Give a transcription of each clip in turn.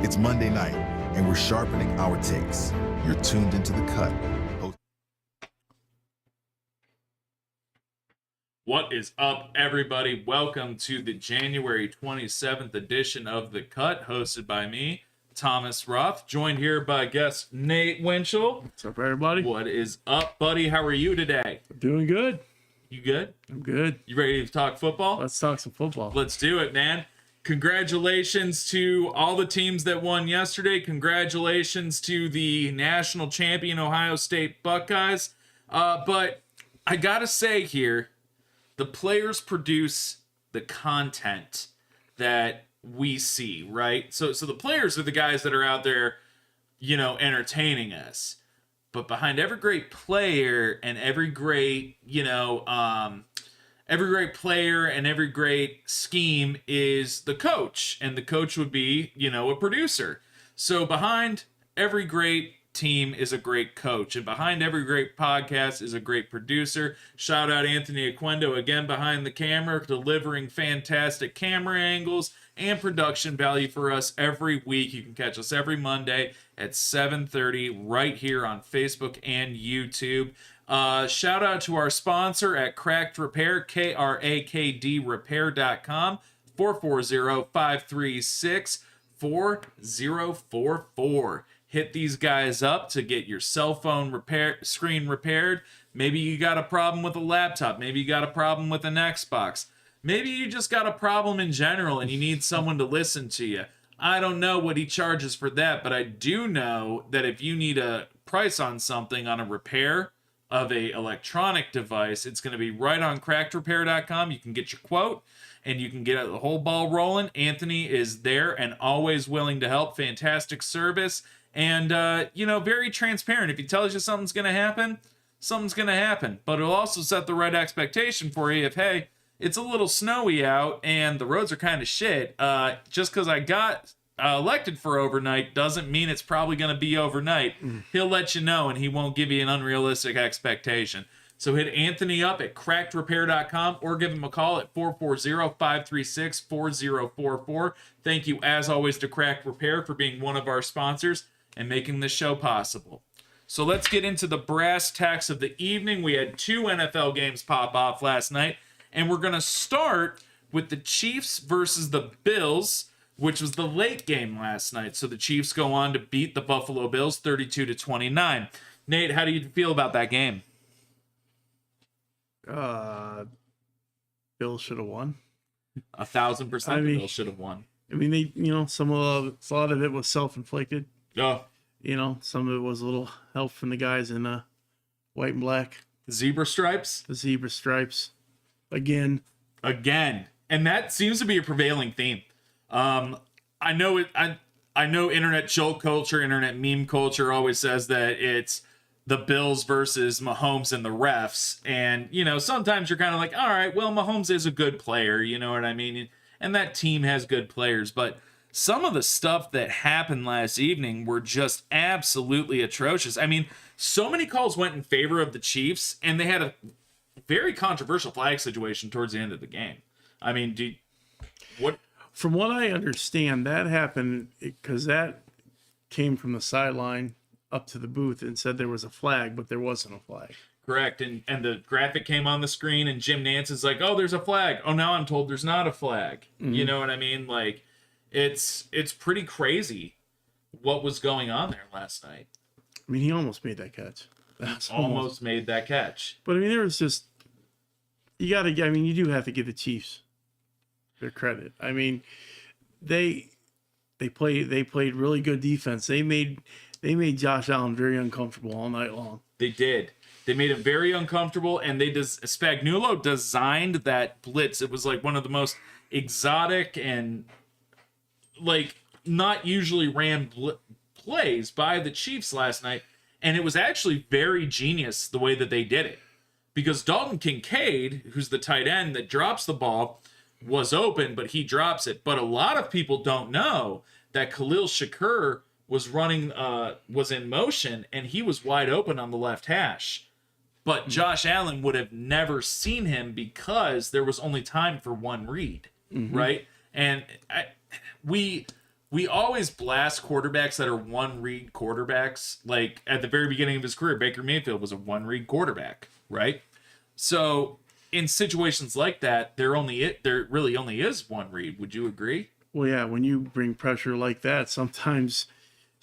It's Monday night, and we're sharpening our takes. You're tuned into The Cut. What is up, everybody? Welcome to the January 27th edition of The Cut, hosted by me, Thomas Ruff, joined here by guest Nate Winchell. What's up, everybody? What is up, buddy? How are you today? I'm doing good. You good? I'm good. You ready to talk football? Let's talk some football. Let's do it, man. Congratulations to all the teams that won yesterday. Congratulations to the national champion Ohio State Buckeyes. But I gotta say here, the players produce the content that we see, right? So the players are the guys that are out there, entertaining us. But behind every great player and every great, every great player and every great scheme is the coach. And the coach would be, a producer. So behind every great team is a great coach. And behind every great podcast is a great producer. Shout out Anthony Aquendo again behind the camera, delivering fantastic camera angles and production value for us every week. You can catch us every Monday at 7:30 right here on Facebook and YouTube. Shout out to our sponsor at Cracked Repair, KRAKD Repair.com, 440-536-4044. Hit these guys up to get your cell phone screen repaired. Maybe you got a problem with a laptop. Maybe you got a problem with an Xbox. Maybe you just got a problem in general and you need someone to listen to you. I don't know what he charges for that, but I do know that if you need a price on something, on a repair of a electronic device, it's going to be right on crackedrepair.com. You can get your quote and you can get the whole ball rolling. Anthony is there and always willing to help. Fantastic service and, very transparent. If he tells you something's going to happen, something's going to happen. But it'll also set the right expectation for you if, hey, it's a little snowy out and the roads are kind of shit. Just because I got elected for overnight doesn't mean it's probably going to be overnight. He'll let you know and he won't give you an unrealistic expectation. So hit Anthony up at crackedrepair.com or give him a call at 440-536-4044. Thank you, as always, to Cracked Repair for being one of our sponsors and making this show possible. So let's get into the brass tacks of the evening. We had 2 NFL games pop off last night, and we're going to start with the Chiefs versus the Bills, which was the late game last night. So the Chiefs go on to beat the Buffalo Bills 32-29. Nate, how do you feel about that game? Bills should have won. 1,000% the Bills should have won. I mean, they, a lot of it was self-inflicted. Oh. Some of it was a little help from the guys in white and black. Zebra stripes? The zebra stripes. Again. And that seems to be a prevailing theme. I know internet joke culture, internet meme culture always says that it's the Bills versus Mahomes and the refs. And, sometimes you're kind of like, all right, well, Mahomes is a good player. You know what I mean? And that team has good players. But some of the stuff that happened last evening were just absolutely atrocious. I mean, so many calls went in favor of the Chiefs, and they had a very controversial flag situation towards the end of the game. I mean, From what I understand, that happened because that came from the sideline up to the booth and said there was a flag, but there wasn't a flag. Correct. And the graphic came on the screen and Jim Nantz is like, oh, there's a flag. Oh, now I'm told there's not a flag. Mm-hmm. You know what I mean? Like, it's pretty crazy what was going on there last night. I mean, he almost made that catch. Almost made that catch. But I mean, there was just, you do have to give the Chiefs their credit. I mean, they played really good defense. They made Josh Allen very uncomfortable all night long. They did. They made him very uncomfortable, and Spagnuolo designed that blitz. It was like one of the most exotic and like not usually ran plays by the Chiefs last night, and it was actually very genius the way that they did it, because Dalton Kincaid, who's the tight end that drops the ball, was open, but he drops it. But a lot of people don't know that Khalil Shakur was in motion, and he was wide open on the left hash. But Josh Allen would have never seen him because there was only time for one read, right? And we we always blast quarterbacks that are one-read quarterbacks. Like at the very beginning of his career, Baker Mayfield was a one-read quarterback, right? So in situations like that, there really only is one read. Would you agree? Well, yeah, when you bring pressure like that, sometimes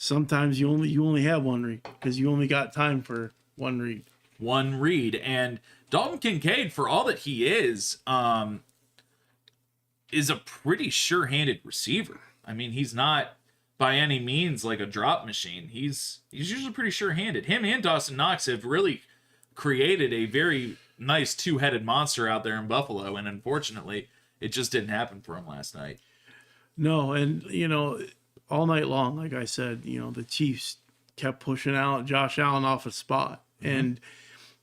you only have one read because you only got time for one read. One read. And Dalton Kincaid, for all that he is a pretty sure-handed receiver. I mean, he's not by any means like a drop machine. He's usually pretty sure-handed. Him and Dawson Knox have really created a very nice two-headed monster out there in Buffalo, and unfortunately, it just didn't happen for him last night. No, and all night long, like I said, the Chiefs kept pushing out Josh Allen off a spot and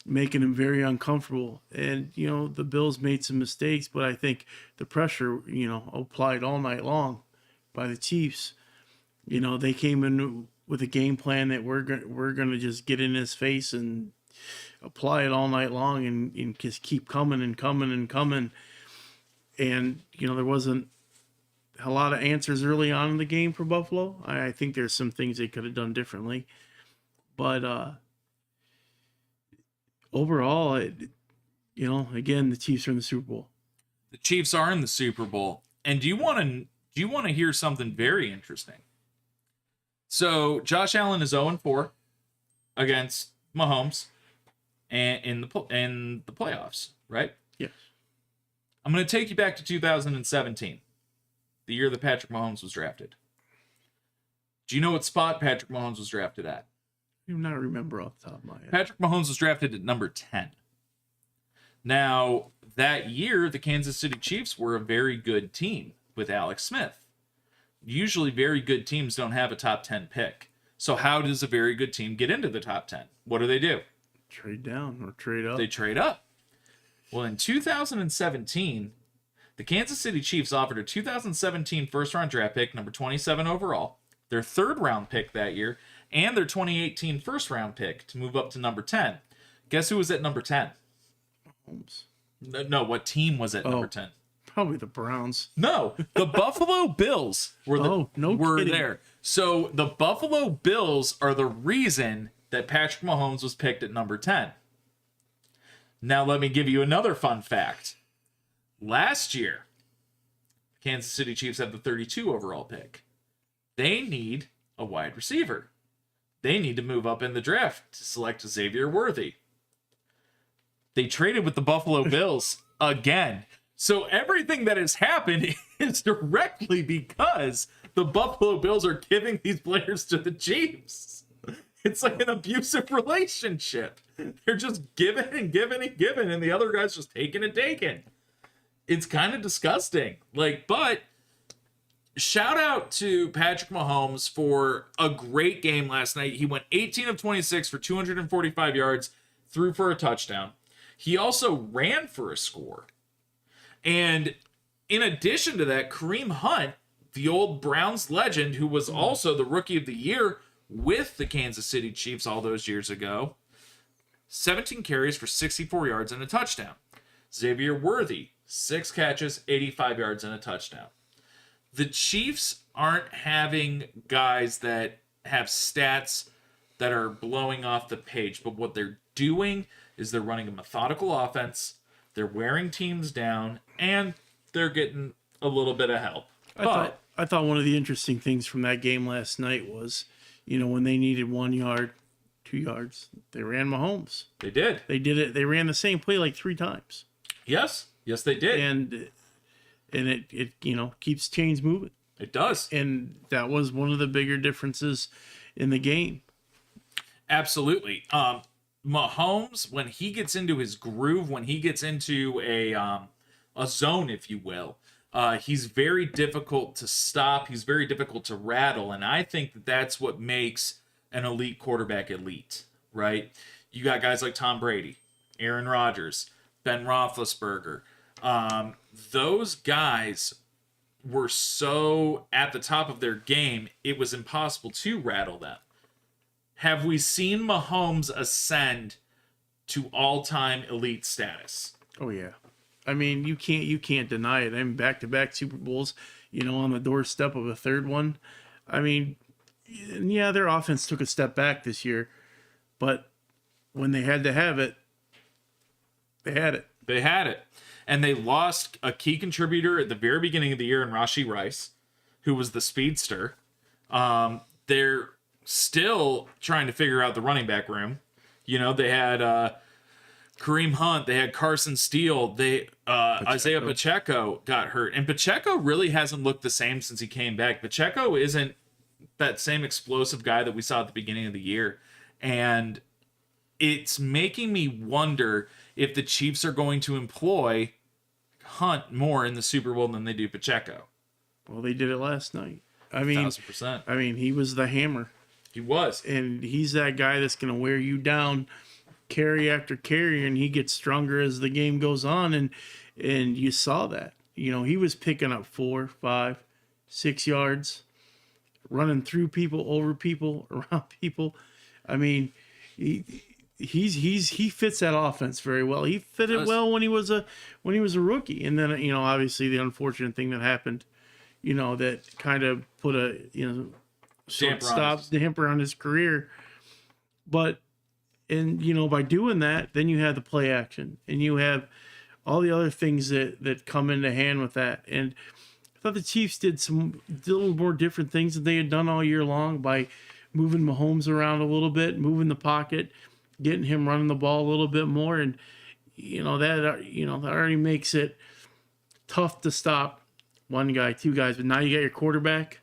making him very uncomfortable. And the Bills made some mistakes, but I think the pressure applied all night long by the Chiefs. They came in with a game plan that we're going to just get in his face and apply it all night long and just keep coming and coming and coming. And there wasn't a lot of answers early on in the game for Buffalo. I think there's some things they could have done differently, but overall, again, the Chiefs are in the Super Bowl. The Chiefs are in the Super Bowl, and do you want to hear something very interesting? So Josh Allen is 0-4 against Mahomes, and in the playoffs, right? Yes. I'm going to take you back to 2017. The year that Patrick Mahomes was drafted. Do you know what spot Patrick Mahomes was drafted at? I do not remember off the top of my head. Patrick Mahomes was drafted at number 10. Now, that year, the Kansas City Chiefs were a very good team with Alex Smith. Usually, very good teams don't have a top 10 pick. So how does a very good team get into the top 10? What do? Trade down or trade up. They trade up. Well, in 2017... the Kansas City Chiefs offered a 2017 first-round draft pick, number 27 overall, their third-round pick that year, and their 2018 first-round pick to move up to number 10. Guess who was at number 10? Mahomes. No, what team was at number 10? Probably the Browns. No, the Buffalo Bills were kidding. there. So the Buffalo Bills are the reason that Patrick Mahomes was picked at number 10. Now let me give you another fun fact. Last year, Kansas City Chiefs have the 32 overall pick. They need a wide receiver. They need to move up in the draft to select Xavier Worthy. They traded with the Buffalo Bills again. So everything that has happened is directly because the Buffalo Bills are giving these players to the Chiefs. It's like an abusive relationship. They're just giving and giving and giving, and the other guy's just taking and taking. It's kind of disgusting. But shout out to Patrick Mahomes for a great game last night. He went 18 of 26 for 245 yards, threw for a touchdown. He also ran for a score. And in addition to that, Kareem Hunt, the old Browns legend, who was also the Rookie of the Year with the Kansas City Chiefs all those years ago, 17 carries for 64 yards and a touchdown. Xavier Worthy, 6 catches, 85 yards, and a touchdown. The Chiefs aren't having guys that have stats that are blowing off the page, but what they're doing is they're running a methodical offense, they're wearing teams down, and they're getting a little bit of help. I thought one of the interesting things from that game last night was, when they needed 1 yard, 2 yards, they ran Mahomes. They did. They did it. They ran the same play like 3 times. Yes, they did. And it keeps chains moving. It does. And that was one of the bigger differences in the game. Absolutely. Mahomes, when he gets into his groove, when he gets into a zone, if you will, he's very difficult to stop. He's very difficult to rattle. And I think that that's what makes an elite quarterback elite, right? You got guys like Tom Brady, Aaron Rodgers, Ben Roethlisberger. Those guys were so at the top of their game, it was impossible to rattle them. Have we seen Mahomes ascend to all-time elite status? Oh yeah. I mean, you can't deny it. I mean, back-to-back Super Bowls. on the doorstep of a third one. I mean, yeah, their offense took a step back this year, but when they had to have it, they had it. They had it. And they lost a key contributor at the very beginning of the year in Rashee Rice, who was the speedster. They're still trying to figure out the running back room. They had Kareem Hunt. They had Carson Steele. Isaiah Pacheco got hurt. And Pacheco really hasn't looked the same since he came back. Pacheco isn't that same explosive guy that we saw at the beginning of the year. And it's making me wonder if the Chiefs are going to employ Hunt more in the Super Bowl than they do Pacheco. Well, they did it last night. I mean, 1,000%. I mean, he was the hammer. He was. And he's that guy that's going to wear you down carry after carry, and he gets stronger as the game goes on. And you saw that. He was picking up 4, 5, 6 yards, running through people, over people, around people. I mean, he fits that offense very well. He fit it well when he was a rookie. And then, obviously the unfortunate thing that happened, that kind of put a, hamper on his career. But, by doing that, then you have the play action and you have all the other things that come into hand with that. And I thought the Chiefs did a little more different things that they had done all year long by moving Mahomes around a little bit, moving the pocket, getting him running the ball a little bit more. And, that already makes it tough to stop one guy, two guys. But now you got your quarterback.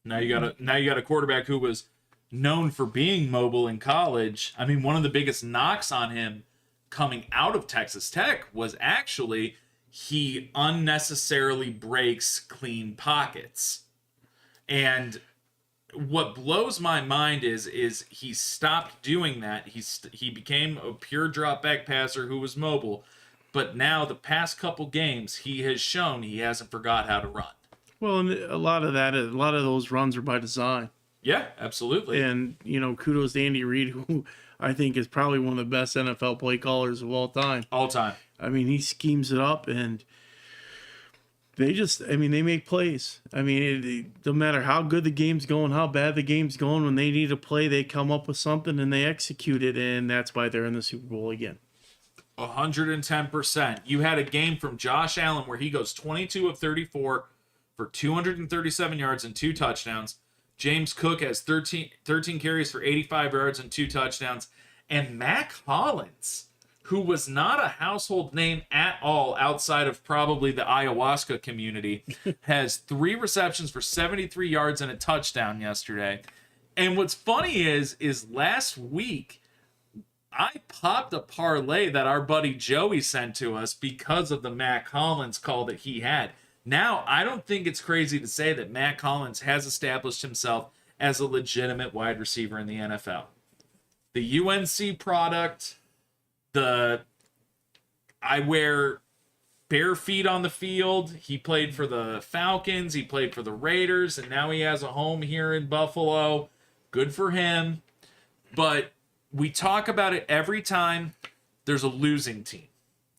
Now you got a quarterback who was known for being mobile in college. I mean, one of the biggest knocks on him coming out of Texas Tech was actually he unnecessarily breaks clean pockets. And what blows my mind is he stopped doing that. He became a pure drop back passer who was mobile. But now the past couple games, he has shown he hasn't forgot how to run. Well, and a lot of those runs are by design. Yeah, absolutely. And, kudos to Andy Reid, who I think is probably one of the best NFL play callers of all time. All time. I mean, he schemes it up, and they make plays. I mean, no matter how good the game's going, how bad the game's going, when they need to play, they come up with something and they execute it, and that's why they're in the Super Bowl again. 110%. You had a game from Josh Allen where he goes 22 of 34 for 237 yards and 2 touchdowns. James Cook has 13 carries for 85 yards and 2 touchdowns. And Mac Hollins, who was not a household name at all outside of probably the ayahuasca community, has 3 receptions for 73 yards and a touchdown yesterday. And what's funny is last week, I popped a parlay that our buddy Joey sent to us because of the Mac Hollins call that he had. Now, I don't think it's crazy to say that Mac Hollins has established himself as a legitimate wide receiver in the NFL. The UNC product, I wear bare feet on the field. He played for the Falcons, he played for the Raiders, and now he has a home here in Buffalo. Good for him. But we talk about it every time there's a losing team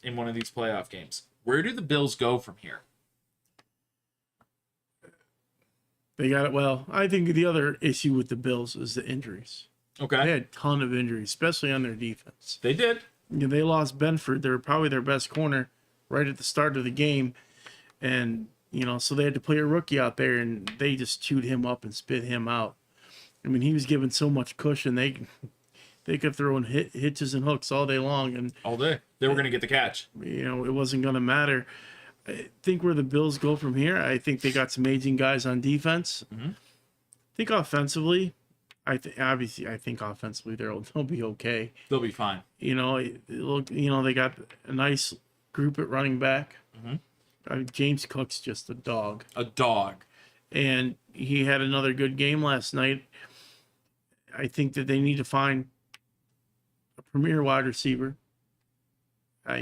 in one of these playoff games. Where do the Bills go from here? They got it. Well, I think the other issue with the Bills is the injuries. Okay. They had a ton of injuries, especially on their defense. They did. They lost Benford. They were probably their best corner right at the start of the game. And, so they had to play a rookie out there, and they just chewed him up and spit him out. I mean, he was given so much cushion. They kept throwing hitches and hooks all day long. And all day. They were going to get the catch. It wasn't going to matter. I think where the Bills go from here, I think they got some aging guys on defense. Mm-hmm. I think offensively, I think offensively they'll be okay. They'll be fine. They got a nice group at running back. Mm-hmm. James Cook's just a dog. A dog. And he had another good game last night. I think that they need to find a premier wide receiver. I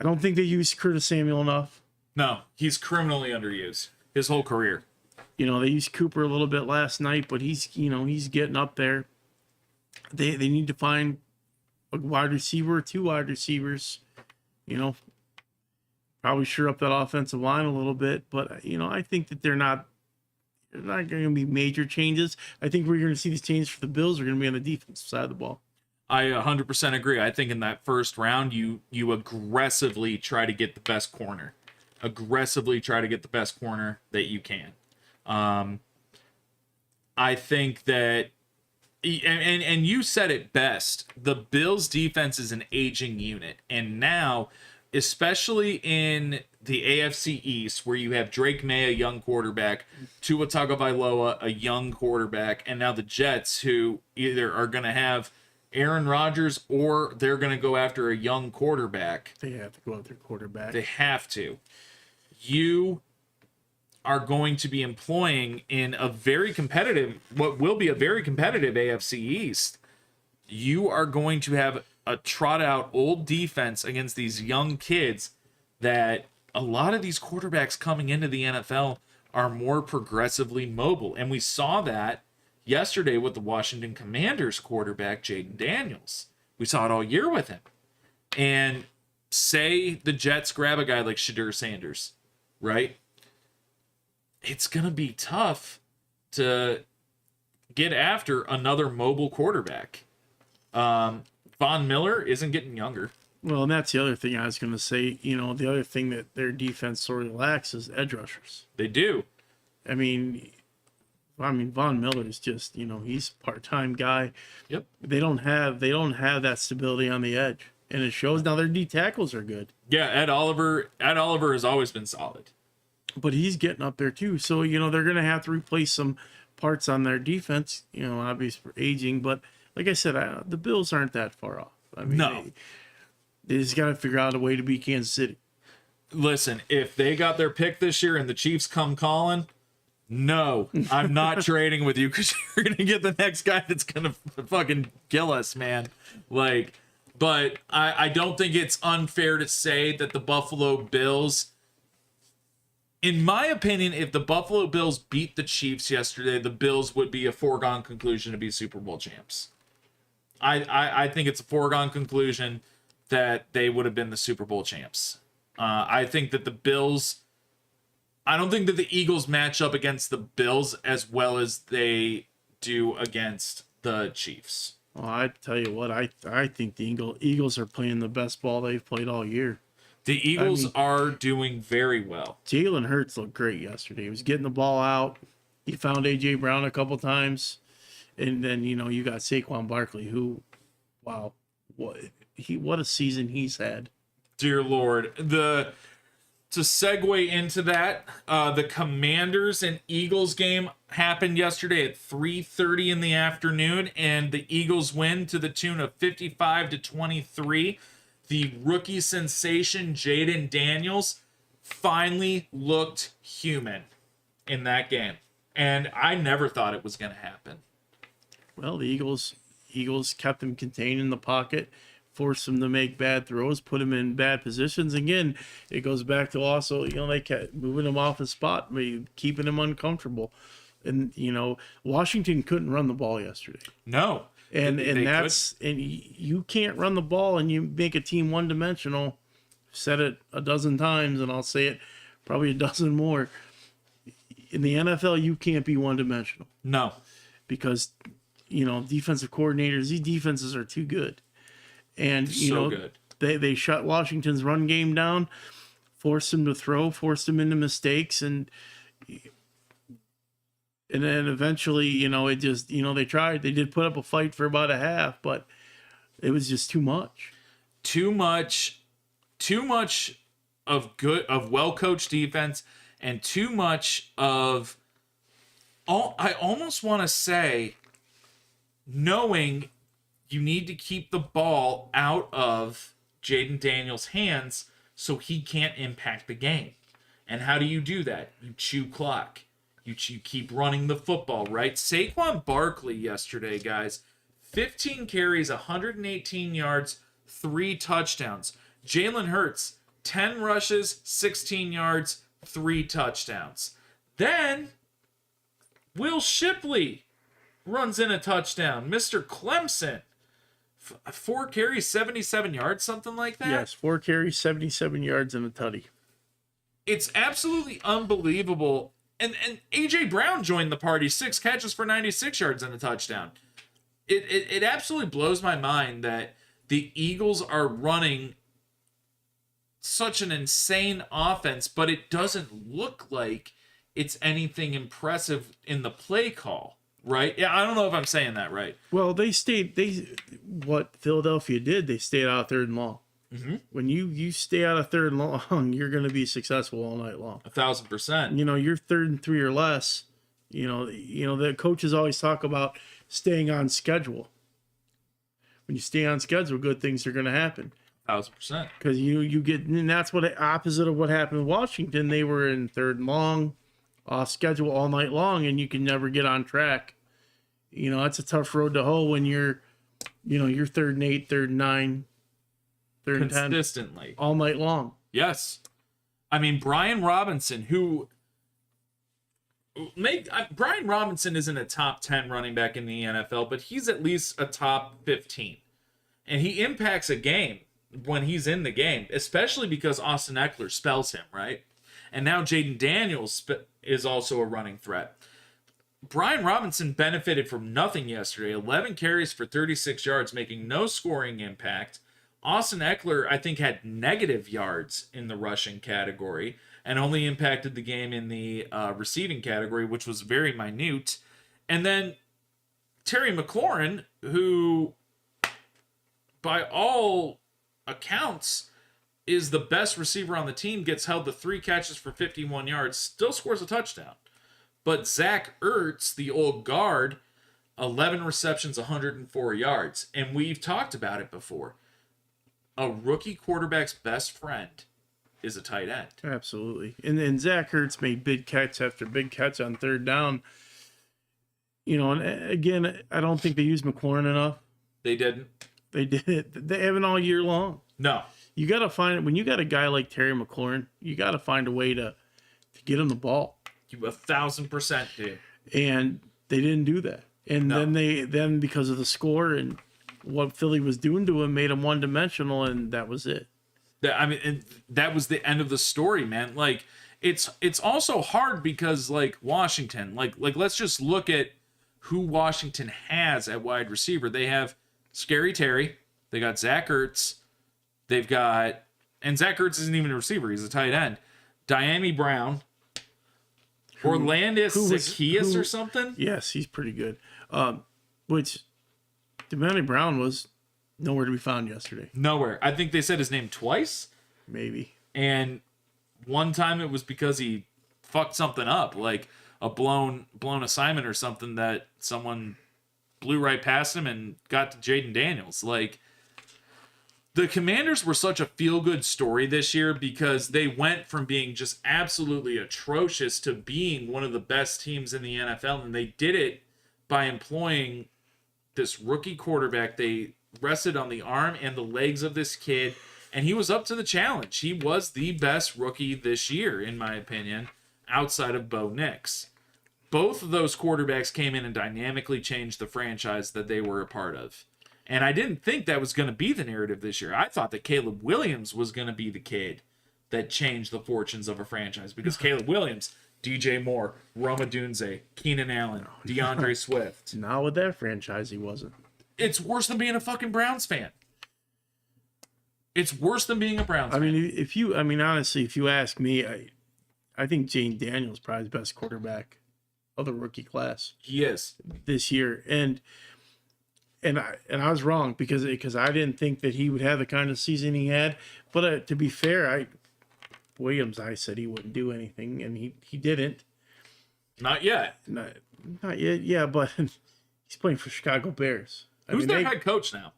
don't think they used Curtis Samuel enough. No, he's criminally underused his whole career. They used Cooper a little bit last night, but he's getting up there. They need to find a wide receiver or 2 wide receivers, Probably sure up that offensive line a little bit, but I think that they're not going to be major changes. I think we're going to see these changes for the Bills are going to be on the defensive side of the ball. I 100% agree. I think in that first round, you aggressively try to get the best corner. Aggressively try to get the best corner that you can. I think that, and you said it best, the Bills defense is an aging unit. And now, especially in the AFC East, where you have Drake May, a young quarterback, Tua Tagovailoa, a young quarterback, and now the Jets, who either are going to have Aaron Rodgers or they're going to go after a young quarterback. They have to go after quarterback. They have to. You are going to be employing in a very competitive, what will be a very competitive AFC East. You are going to have a trot out old defense against these young kids that a lot of these quarterbacks coming into the NFL are more progressively mobile. And we saw that yesterday with the Washington Commanders quarterback, Jaden Daniels. We saw it all year with him. And say the Jets grab a guy like Shadur Sanders, right? It's going to be tough to get after another mobile quarterback. Von Miller isn't getting younger. Well, and that's the other thing I was going to say. The other thing that their defense sort of lacks is edge rushers. They do. I mean, Von Miller is just, he's a part-time guy. Yep. They don't have that stability on the edge, and it shows. Now their D tackles are good. Yeah, Ed Oliver has always been solid. But he's getting up there too. So, they're going to have to replace some parts on their defense, obviously for aging. But like I said, the Bills aren't that far off. I mean, no. They just got to figure out a way to beat Kansas City. Listen, if they got their pick this year and the Chiefs come calling, no, I'm not trading with you because you're going to get the next guy that's going to fucking kill us, man. But I don't think it's unfair to say that the Buffalo Bills, in my opinion, if the Buffalo Bills beat the Chiefs yesterday, the Bills would be a foregone conclusion to be Super Bowl champs. I think it's a foregone conclusion that they would have been the Super Bowl champs. I think that the Bills, I don't think that the Eagles match up against the Bills as well as they do against the Chiefs. Well, I tell you what, I think the Eagles are playing the best ball they've played all year. The Eagles are doing very well. Jalen Hurts looked great yesterday. He was getting the ball out. He found A.J. Brown a couple times. And then, you got Saquon Barkley, who, wow, what a season he's had. Dear Lord. To segue into that, the Commanders and Eagles game happened yesterday at 3:30 in the afternoon, and the Eagles win to the tune of 55-23. The rookie sensation, Jaden Daniels, finally looked human in that game. And I never thought it was going to happen. Well, the Eagles kept him contained in the pocket, forced him to make bad throws, put him in bad positions. Again, it goes back to also, they kept moving him off his spot, keeping him uncomfortable. And, Washington couldn't run the ball yesterday. No. And you can't run the ball and you make a team one-dimensional. Said it a dozen times, and I'll say it probably a dozen more. In the NFL, you can't be one-dimensional. No. Because, defensive coordinators, these defenses are too good. And, good. They shut Washington's run game down, forced them to throw, forced them into mistakes, and then eventually, it just, they tried. They did put up a fight for about a half, but it was just too much. Too much of well-coached defense, and too much of, I almost want to say, knowing you need to keep the ball out of Jaden Daniels' hands so he can't impact the game. And how do you do that? You chew clock. You keep running the football, right? Saquon Barkley yesterday, guys, 15 carries, 118 yards, 3 touchdowns. Jalen Hurts, 10 rushes, 16 yards, 3 touchdowns. Then Will Shipley runs in a touchdown. Mr. Clemson, 4 carries, 77 yards, something like that. Yes, 4 carries, 77 yards, and a tutty. it's absolutely unbelievable. And AJ Brown joined the party, 6 catches for 96 yards and a touchdown. It absolutely blows my mind that the Eagles are running such an insane offense, but it doesn't look like it's anything impressive in the play call, right? Yeah, I don't know if I'm saying that right. Well, what Philadelphia did, they stayed out of 3rd and long. Mm-hmm. When you stay out of 3rd and long, you're going to be successful all night long. 1,000%. You know, you're 3rd and 3 or less. You know, the coaches always talk about staying on schedule. When you stay on schedule, good things are going to happen. 1,000%. Because you get, and that's what opposite of what happened in Washington. They were in 3rd and long, off schedule all night long, and you can never get on track. You know, that's a tough road to hoe when you're 3rd and 8, 3rd and 9, 3rd and 10, consistently all night long. Yes, I mean Brian Robinson, Brian Robinson isn't a top 10 running back in the NFL, but he's at least a top 15, and he impacts a game when he's in the game, especially because Austin Eckler spells him, right? And now Jaden Daniels is also a running threat. Brian Robinson benefited from nothing yesterday. 11 carries for 36 yards, making no scoring impact. Austin Eckler, I think, had negative yards in the rushing category and only impacted the game in the receiving category, which was very minute. And then Terry McLaurin, who, by all accounts, is the best receiver on the team, gets held to 3 catches for 51 yards, still scores a touchdown. But Zach Ertz, the old guard, 11 receptions, 104 yards. And we've talked about it before. A rookie quarterback's best friend is a tight end. Absolutely. And Zach Ertz made big catch after big catch on 3rd down. You know, and again, I don't think they used McLaurin enough. They didn't. They did it. They haven't all year long. No. You got to find it. When you got a guy like Terry McLaurin, you got to find a way to get him the ball. You 1,000% do. And they didn't do that. And No. then because of the score and what Philly was doing to him, made him one-dimensional, and that was it. And that was the end of the story, man. Like, it's also hard because, like, Washington, like let's just look at who Washington has at wide receiver. They have Scary Terry. They got Zach Ertz. They've got, and Zach Ertz isn't even a receiver. He's a tight end. Diami Brown. Orlandis Zacchaeus or something? Yes, he's pretty good. Which Diami Brown was nowhere to be found yesterday. Nowhere. I think they said his name twice. Maybe. And one time it was because he fucked something up, like a blown assignment or something that someone blew right past him and got to Jaden Daniels. Like, the Commanders were such a feel-good story this year because they went from being just absolutely atrocious to being one of the best teams in the NFL, and they did it by employing this rookie quarterback. They rested on the arm and the legs of this kid, and he was up to the challenge. He was the best rookie this year, in my opinion, outside of Bo Nix. Both of those quarterbacks came in and dynamically changed the franchise that they were a part of. And I didn't think that was going to be the narrative this year. I thought that Caleb Williams was going to be the kid that changed the fortunes of a franchise. Because Caleb Williams, DJ Moore, Roma Dunze, Keenan Allen, DeAndre Swift. Not with that franchise, he wasn't. It's worse than being a fucking Browns fan. It's worse than being a Browns fan. Honestly, if you ask me, I think Jane Daniels is probably the best quarterback of the rookie class. He is. This year. And I was wrong because I didn't think that he would have the kind of season he had. But to be fair, Williams, I said he wouldn't do anything, and he didn't. Not yet. Not yet. Yeah, but he's playing for Chicago Bears. Who's their head coach now?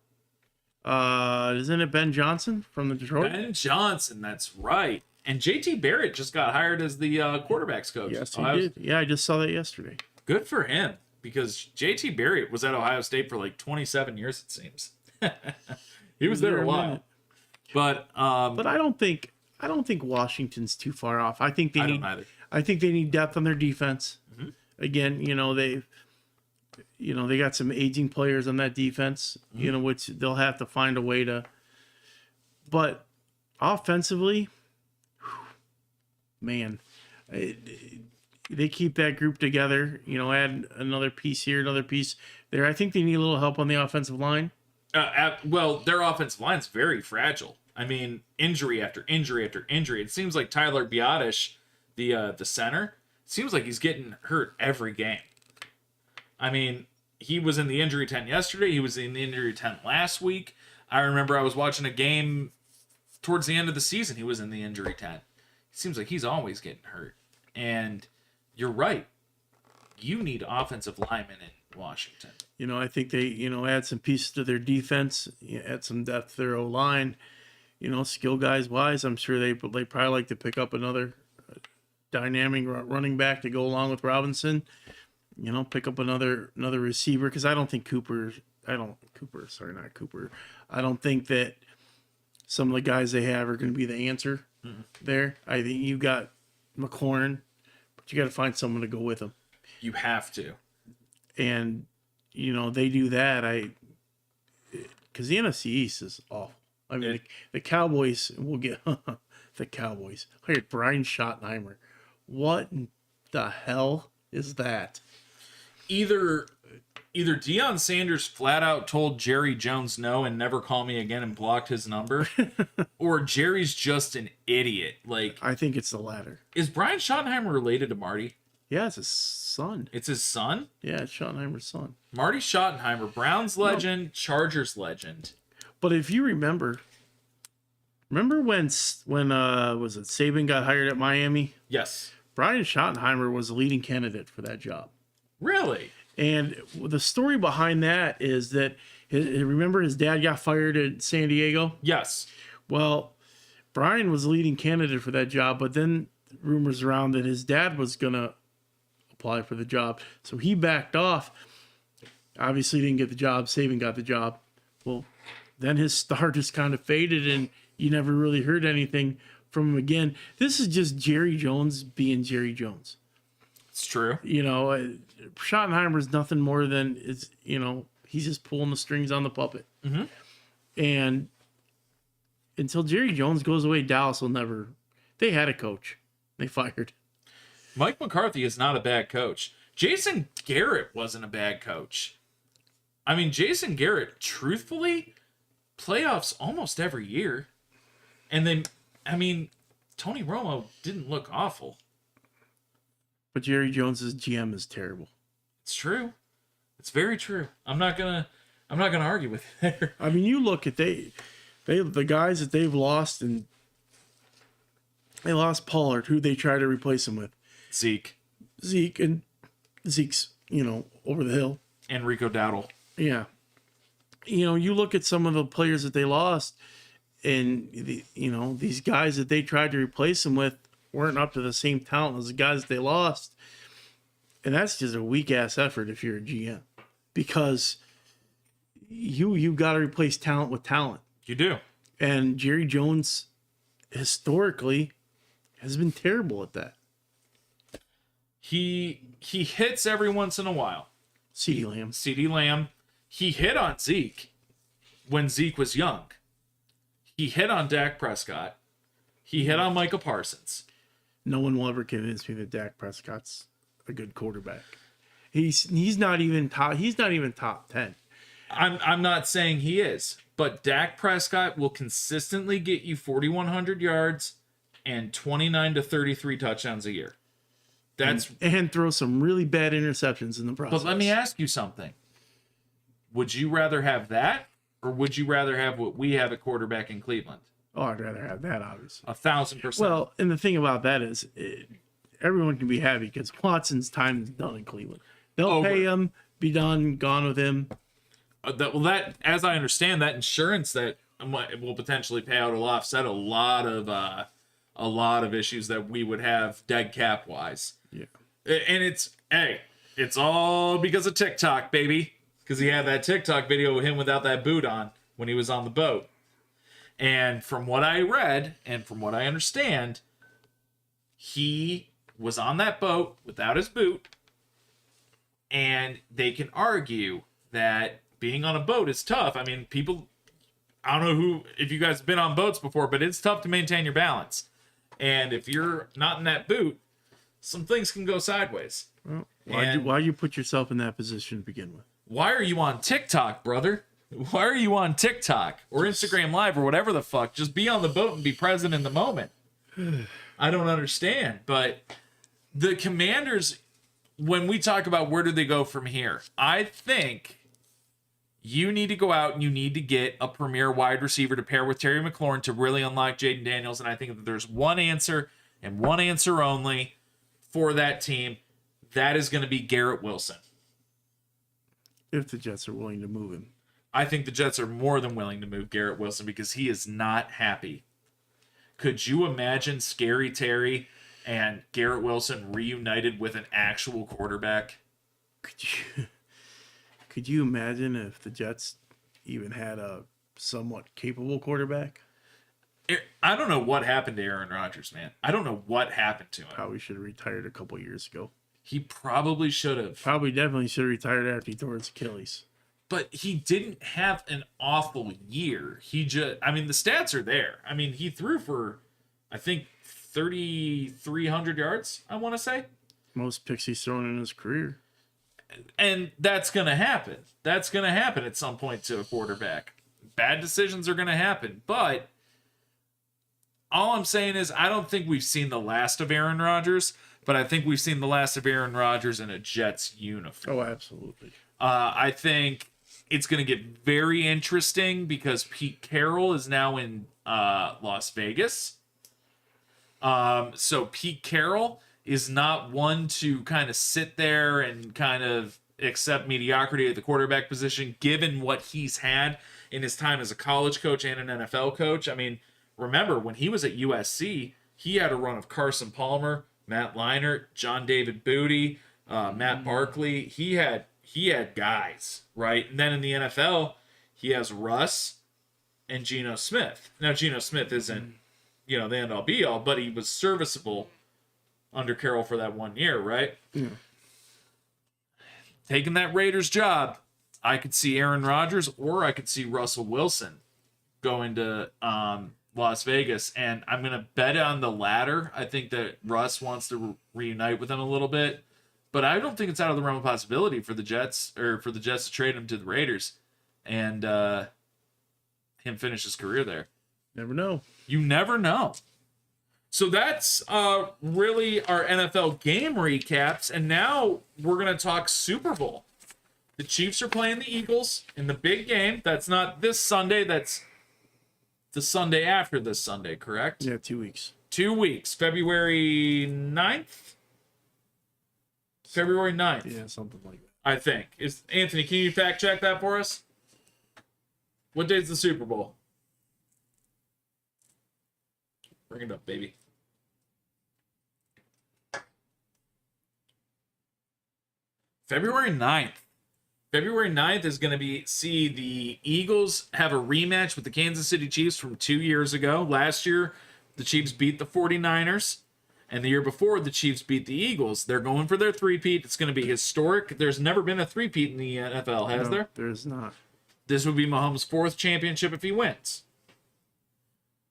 Isn't it Ben Johnson from the Detroit? Ben Johnson, that's right. And JT Barrett just got hired as the quarterbacks coach. Yes, he did. Yeah, I just saw that yesterday. Good for him. Because JT Barrett was at Ohio State for like 27 years, it seems. He was there a while. But I don't think Washington's too far off. I think they need depth on their defense. Mm-hmm. Again, they got some aging players on that defense, which they'll have to find a way to. But offensively, man, they keep that group together. Add another piece here, another piece there. I think they need a little help on the offensive line. Well, their offensive line's very fragile. I mean, injury after injury after injury. It seems like Tyler Biotish, the center, seems like he's getting hurt every game. I mean, he was in the injury tent yesterday. He was in the injury tent last week. I remember I was watching a game towards the end of the season. He was in the injury tent. It seems like he's always getting hurt. And you're right. You need offensive linemen in Washington. I think they, add some pieces to their defense, add some depth to their O-line. Skill guys wise, I'm sure they probably like to pick up another dynamic running back to go along with Robinson. Pick up another receiver, because I don't think I don't think that some of the guys they have are going to be the answer there. I think you got McLaurin, but you got to find someone to go with him. You have to. And, they do that. Because the NFC East is awful. I mean, the Cowboys will get the Cowboys hired Brian Schottenheimer. What the hell is that? Either Deion Sanders flat out told Jerry Jones no and never call me again and blocked his number, or Jerry's just an idiot. Like, I think it's the latter. Is Brian Schottenheimer related to Marty? Yeah, it's his son. It's his son? Yeah, it's Schottenheimer's son. Marty Schottenheimer, Browns legend, Chargers legend. But if you remember when was it Saban got hired at Miami? Yes. Brian Schottenheimer was the leading candidate for that job. Really? And the story behind that is that remember his dad got fired at San Diego? Yes. Well, Brian was the leading candidate for that job, but then rumors around that his dad was going to apply for the job. So he backed off. Obviously didn't get the job. Saban got the job. Well, then his star just kind of faded and you never really heard anything from him again. This is just Jerry Jones being Jerry Jones. It's true. Schottenheimer's nothing more than he's just pulling the strings on the puppet. Mm-hmm. And until Jerry Jones goes away, Dallas will never. They had a coach. They fired. Mike McCarthy is not a bad coach. Jason Garrett wasn't a bad coach. I mean, Jason Garrett, truthfully, playoffs almost every year. And then, Tony Romo didn't look awful. But Jerry Jones's GM is terrible. It's true. It's very true. I'm not gonna argue with you there. I mean, you look at the guys that they've lost, and they lost Pollard, who they tried to replace him with. Zeke, and Zeke's, over the hill. and Rico Dowdle. Yeah. You look at some of the players that they lost, and these guys that they tried to replace him with weren't up to the same talent as the guys that they lost. And that's just a weak ass effort if you're a GM, because you got to replace talent with talent. You do. And Jerry Jones historically has been terrible at that. He hits every once in a while. CeeDee Lamb. He hit on Zeke when Zeke was young. He hit on Dak Prescott. He hit on Micah Parsons. No one will ever convince me that Dak Prescott's a good quarterback. He's not even top 10. I'm not saying he is, but Dak Prescott will consistently get you 4,100 yards and 29 to 33 touchdowns a year. And throw some really bad interceptions in the process. But let me ask you something. Would you rather have that, or would you rather have what we have at quarterback in Cleveland? Oh, I'd rather have that, obviously. 1,000%. Well, and the thing about that is, everyone can be happy because Watson's time is done in Cleveland. They'll pay him, be done, gone with him. That, as I understand, that insurance that will potentially pay out will offset a lot of issues that we would have dead cap wise. Yeah, and it's all because of TikTok, baby. Because he had that TikTok video of him without that boot on when he was on the boat. And from what I read and from what I understand, he was on that boat without his boot. And they can argue that being on a boat is tough. I mean, people, I don't know if you guys have been on boats before, but it's tough to maintain your balance. And if you're not in that boot, some things can go sideways. Well, why'd you put yourself in that position to begin with? Why are you on TikTok, brother? Why are you on TikTok or Instagram Live or whatever the fuck? Just be on the boat and be present in the moment. I don't understand. But the Commanders, when we talk about where do they go from here, I think you need to go out and you need to get a premier wide receiver to pair with Terry McLaurin to really unlock Jaden Daniels. And I think that there's one answer and one answer only for that team. That is going to be Garrett Wilson. If the Jets are willing to move him. I think the Jets are more than willing to move Garrett Wilson because he is not happy. Could you imagine Scary Terry and Garrett Wilson reunited with an actual quarterback? Could you imagine if the Jets even had a somewhat capable quarterback? I don't know what happened to Aaron Rodgers, man. I don't know what happened to him. Probably should have retired a couple years ago. He probably should have. Probably definitely should have retired after he tore his Achilles. But he didn't have an awful year. The stats are there. I mean, he threw for, I think, 3,300 yards, I want to say. Most picks he's thrown in his career. And that's going to happen. That's going to happen at some point to a quarterback. Bad decisions are going to happen. But all I'm saying is I don't think we've seen the last of Aaron Rodgers, but I think we've seen the last of Aaron Rodgers in a Jets uniform. Oh, absolutely. I think it's going to get very interesting because Pete Carroll is now in Las Vegas. So Pete Carroll is not one to kind of sit there and kind of accept mediocrity at the quarterback position, given what he's had in his time as a college coach and an NFL coach. I mean, remember when he was at USC, he had a run of Carson Palmer, Matt Leinart, John David Booty, Matt Barkley. He had guys, right? And then in the NFL, he has Russ and Geno Smith. Now, Geno Smith isn't, the end-all be-all, but he was serviceable under Carroll for that 1 year, right? Yeah. Taking that Raiders job, I could see Aaron Rodgers or I could see Russell Wilson going to Las Vegas, and I'm going to bet on the latter. I think that Russ wants to reunite with him a little bit, but I don't think it's out of the realm of possibility for the Jets to trade him to the Raiders and him finish his career there. Never know. You never know. So that's really our NFL game recaps, and now we're going to talk Super Bowl. The Chiefs are playing the Eagles in the big game. That's not this Sunday. That's the Sunday after this Sunday, correct? Yeah, 2 weeks. 2 weeks. February 9th? February 9th. Yeah, something like that. I think. Anthony, can you fact check that for us? What day's the Super Bowl? Bring it up, baby. February 9th. February 9th is going to see the Eagles have a rematch with the Kansas City Chiefs from 2 years ago. Last year, the Chiefs beat the 49ers, and the year before, the Chiefs beat the Eagles. They're going for their three-peat. It's going to be historic. There's never been a three-peat in the NFL, has there? There's not. This would be Mahomes' fourth championship if he wins.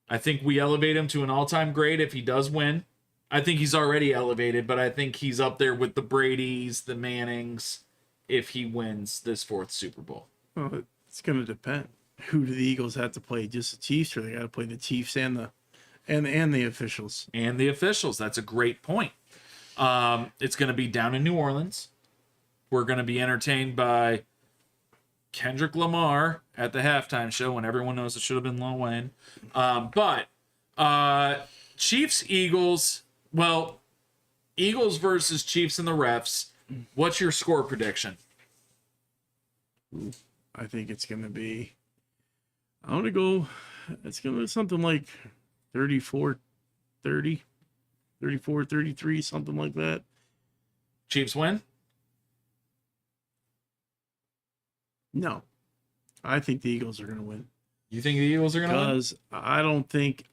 I think we elevate him to an all-time great if he does win. I think he's already elevated, but I think he's up there with the Bradys, the Mannings, if he wins this fourth Super Bowl. Well, it's going to depend. Who do the Eagles have to play? Just the Chiefs, or they got to play the Chiefs and the officials? And the officials. That's a great point. It's going to be down in New Orleans. We're going to be entertained by Kendrick Lamar at the halftime show when everyone knows it should have been Lil Wayne. But Chiefs, Eagles. Well, Eagles versus Chiefs and the refs. What's your score prediction? I think it's going to be, I'm going to go, it's going to be something like 34-30, 34-33, something like that. Chiefs win? No. I think the Eagles are going to win. You think the Eagles are going to win? Because I don't think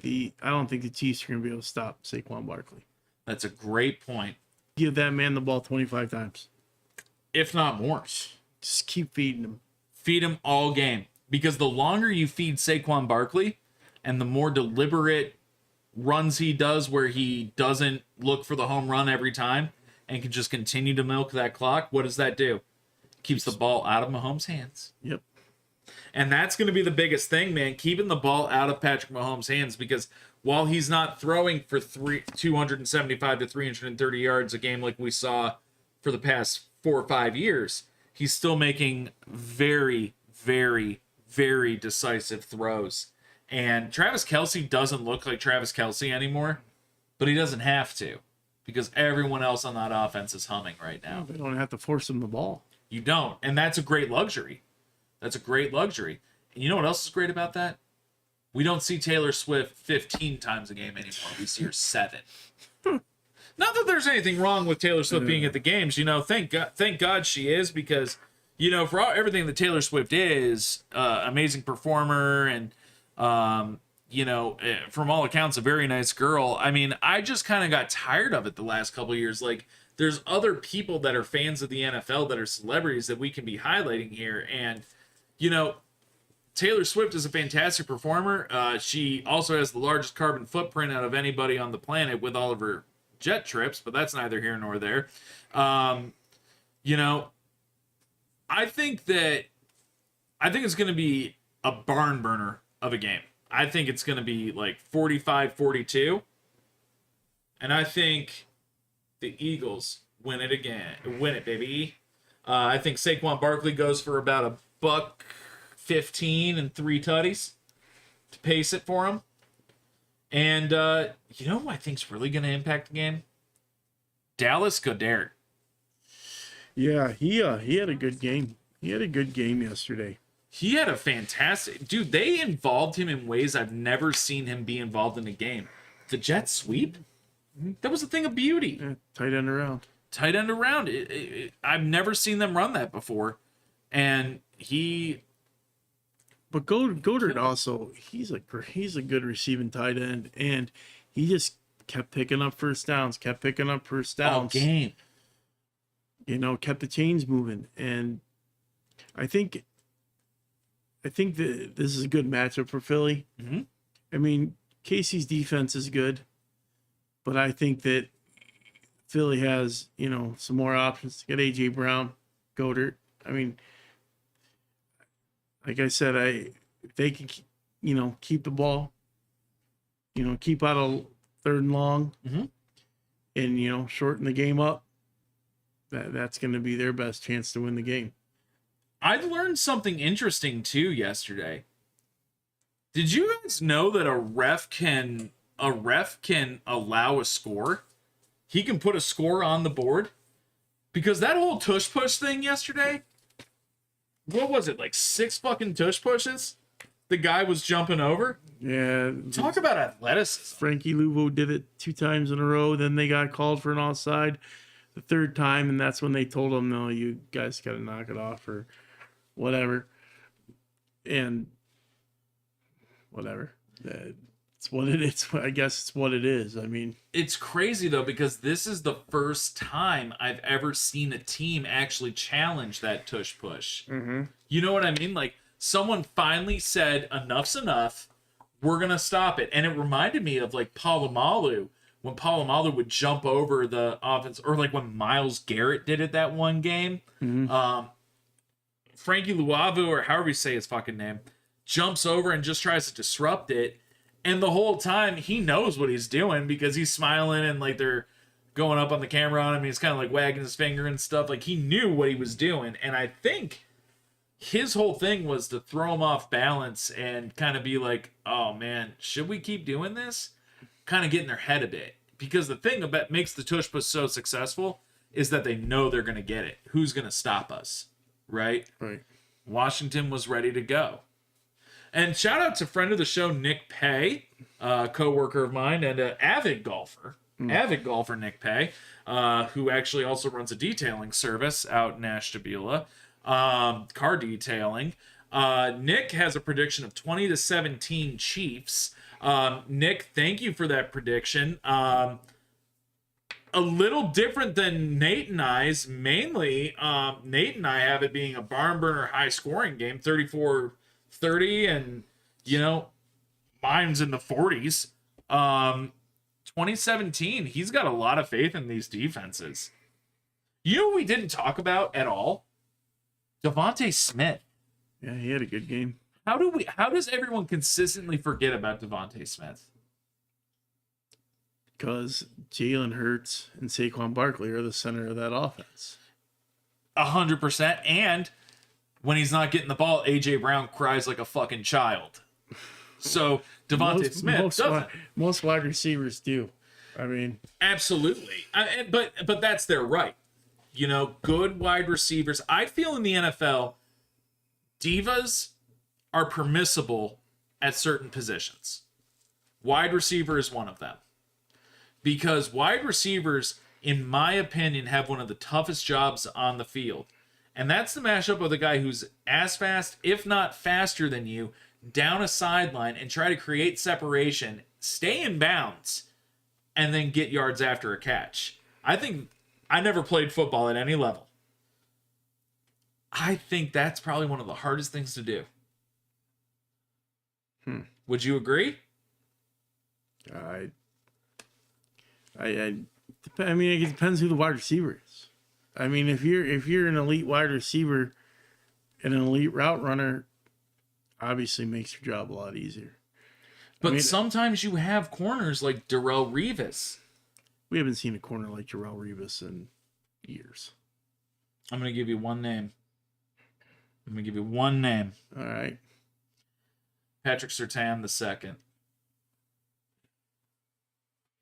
the Chiefs are going to be able to stop Saquon Barkley. That's a great point. Give that man the ball 25 times. If not more. Just keep feeding him. Feed him all game. Because the longer you feed Saquon Barkley and the more deliberate runs he does where he doesn't look for the home run every time and can just continue to milk that clock, what does that do? Keeps the ball out of Mahomes' hands. Yep. And that's going to be the biggest thing, man, keeping the ball out of Patrick Mahomes' hands, because while he's not throwing for 275 to 330 yards a game like we saw for the past 4 or 5 years, he's still making very, very, very decisive throws. And Travis Kelce doesn't look like Travis Kelce anymore, but he doesn't have to, because everyone else on that offense is humming right now. They don't have to force him the ball. You don't. And that's a great luxury. That's a great luxury. And you know what else is great about that? We don't see Taylor Swift 15 times a game anymore. We see her 7. Not that there's anything wrong with Taylor Swift being at the games. You know, thank God she is, because, you know, for everything that Taylor Swift is, amazing performer and, you know, from all accounts, a very nice girl. I mean, I just kind of got tired of it the last couple of years. Like, there's other people that are fans of the NFL that are celebrities that we can be highlighting here. And, you know, Taylor Swift is a fantastic performer. She also has the largest carbon footprint out of anybody on the planet with all of her jet trips, but that's neither here nor there. You know, I think it's going to be a barn burner of a game. I think it's going to be like 45-42. And I think the Eagles win it again. Win it, baby. I think Saquon Barkley goes for about $115 and 3 tutties to pace it for him. And you know who I think's really going to impact the game? Dallas Goedert. Yeah, he had a good game. He had a good game yesterday. He had a fantastic... Dude, they involved him in ways I've never seen him be involved in a game. The jet sweep? That was a thing of beauty. Yeah, tight end around. Tight end around. I've never seen them run that before. And he... But Goddard also, he's a good receiving tight end, and he just kept picking up first downs. All game. You know, kept the chains moving, and I think that this is a good matchup for Philly. Mm-hmm. I mean, Casey's defense is good, but I think that Philly has, you know, some more options to get A.J. Brown, Goddard. I mean, like I said, if they can, you know, keep the ball, you know, keep out of 3rd and long, mm-hmm. and, you know, shorten the game up, that's going to be their best chance to win the game. I learned something interesting too yesterday. Did you guys know that a ref can allow a score? He can put a score on the board? Because that whole tush push thing yesterday, what was it, like 6 fucking tush pushes the guy was jumping over? Yeah. Talk about athleticism. Frankie Luvo did it 2 times in a row. Then they got called for an offside the 3rd time, and that's when they told him, no, you guys got to knock it off or whatever. And whatever. It's what it is. I guess it's what it is. I mean, it's crazy though, because this is the first time I've ever seen a team actually challenge that tush push. mm-hmm. You know what I mean? Like, someone finally said, enough's enough. We're going to stop it. And it reminded me of like Palomalu, when Palomalu would jump over the offense, or like when Myles Garrett did it that one game. Mm-hmm. Frankie Luavu, or however you say his fucking name, jumps over and just tries to disrupt it. And the whole time he knows what he's doing, because he's smiling and like they're going up on the camera on him. He's kind of like wagging his finger and stuff. Like, he knew what he was doing. And I think his whole thing was to throw him off balance and kind of be like, oh man, should we keep doing this? Kind of get in their head a bit. Because the thing about makes the tush push so successful is that they know they're going to get it. Who's going to stop us? Right? Right. Washington was ready to go. And shout out to friend of the show, Nick Pay, co-worker of mine and an avid golfer. Avid golfer Nick Pay, who actually also runs a detailing service out in Ashtabula. Car detailing. Nick has a prediction of 20-17 Chiefs. Nick, thank you for that prediction. A little different than Nate and I's. Mainly, Nate and I have it being a barn burner high scoring game, 34-30, and, you know, mine's in the 40s. 2017, he's got a lot of faith in these defenses. You know what we didn't talk about at all? Devontae Smith. Yeah, he had a good game. How does everyone consistently forget about Devontae Smith? Because Jalen Hurts and Saquon Barkley are the center of that offense. 100%. And when he's not getting the ball, A.J. Brown cries like a fucking child. So Devontae Smith doesn't. Most wide receivers do. I mean, absolutely. But that's their right. You know, good wide receivers. I feel in the NFL, divas are permissible at certain positions. Wide receiver is one of them. Because wide receivers, in my opinion, have one of the toughest jobs on the field. And that's the mashup of the guy who's as fast, if not faster than you, down a sideline and try to create separation, stay in bounds, and then get yards after a catch. I never played football at any level. I think that's probably one of the hardest things to do. Would you agree? I mean, it depends who the wide receiver is. I mean, if you're an elite wide receiver and an elite route runner, obviously makes your job a lot easier. But sometimes you have corners like Darrelle Revis. We haven't seen a corner like Darrelle Revis in years. I'm going to give you one name. All right. Patrick Surtain II.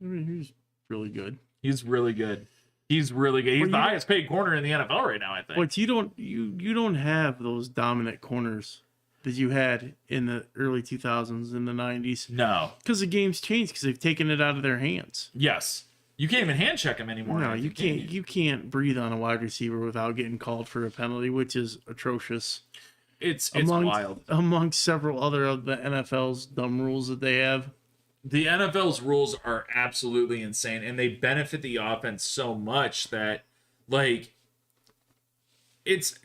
I mean, he's really good. He's really good. He's the highest paid corner in the NFL right now, I think. But you don't have those dominant corners that you had in the early 2000s and the 90s. No. Because the game's changed, because they've taken it out of their hands. Yes. You can't even hand check him anymore. No, you can't. You can't breathe on a wide receiver without getting called for a penalty, which is atrocious. It's wild. Amongst several other of the NFL's dumb rules that they have. The NFL's rules are absolutely insane, and they benefit the offense so much that, like, it's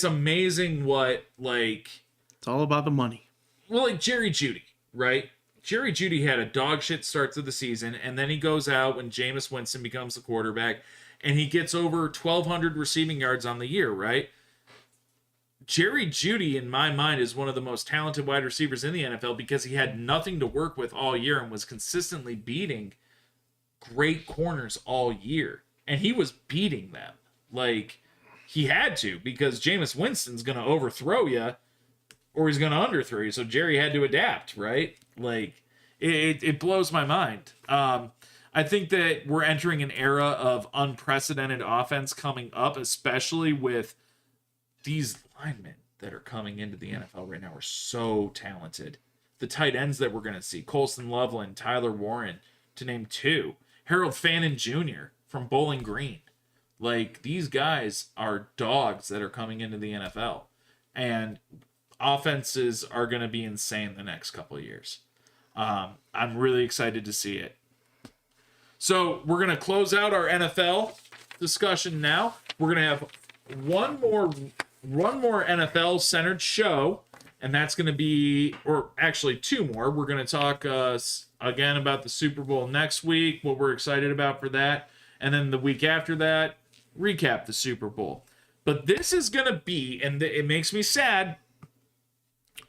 amazing what, like... It's all about the money. Well, like Jerry Jeudy, right? Jerry Jeudy had a dog shit start to the season, and then he goes out when Jameis Winston becomes the quarterback, and he gets over 1,200 receiving yards on the year, right? Jerry Jeudy, in my mind, is one of the most talented wide receivers in the NFL because he had nothing to work with all year and was consistently beating great corners all year. And he was beating them. Like, he had to, because Jameis Winston's going to overthrow you or he's going to underthrow you. So Jerry had to adapt, right? Like, it blows my mind. I think that we're entering an era of unprecedented offense coming up, especially with these linemen that are coming into the NFL right now are so talented. The tight ends that we're going to see, Colston Loveland, Tyler Warren, to name two. Harold Fannin Jr. from Bowling Green. Like, these guys are dogs that are coming into the NFL. And offenses are going to be insane the next couple of years. I'm really excited to see it. So we're going to close out our NFL discussion now. We're going to have one more NFL centered show, and that's going to be, or actually two more. We're going to talk again about the Super Bowl next week, what we're excited about for that, and then the week after that, recap the Super Bowl. But this is going to be, and it makes me sad,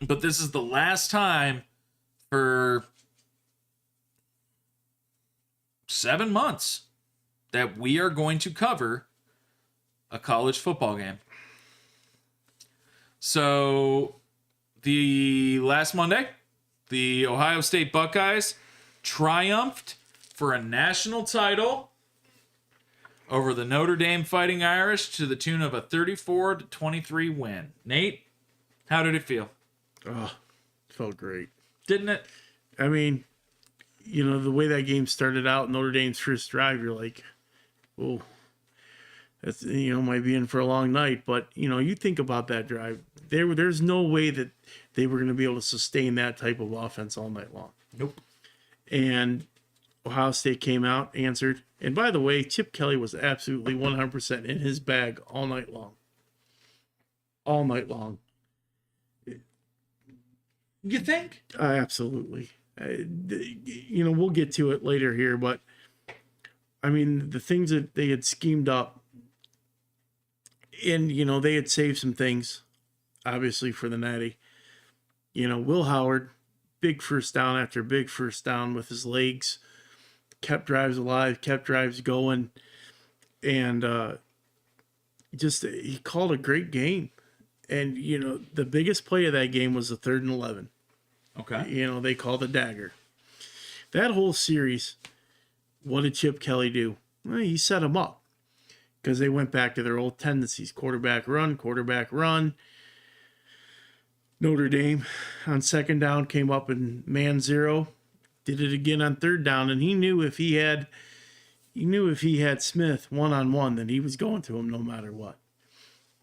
but this is the last time for 7 months that we are going to cover a college football game. So, the last Monday, the Ohio State Buckeyes triumphed for a national title over the Notre Dame Fighting Irish to the tune of a 34-23 win. Nate, how did it feel? Oh, it felt great. Didn't it? I mean, you know, the way that game started out, Notre Dame's first drive, you're like, oh, that's, you know, might be in for a long night. But, you know, you think about that drive. There's no way that they were going to be able to sustain that type of offense all night long. Nope. And Ohio State came out, answered. And by the way, Chip Kelly was absolutely 100% in his bag all night long. All night long. You think? Absolutely. We'll get to it later here, but I mean, the things that they had schemed up, and they had saved some things, obviously, for the Natty. Will Howard, big first down after big first down with his legs, kept drives alive, kept drives going, and he called a great game. And the biggest play of that game was the 3rd and 11. Okay. They call the dagger. That whole series, what did Chip Kelly do? Well, he set them up because they went back to their old tendencies: quarterback run. Notre Dame on 2nd down came up in man zero, did it again on 3rd down, and he knew if he had Smith one-on-one, then he was going to him no matter what.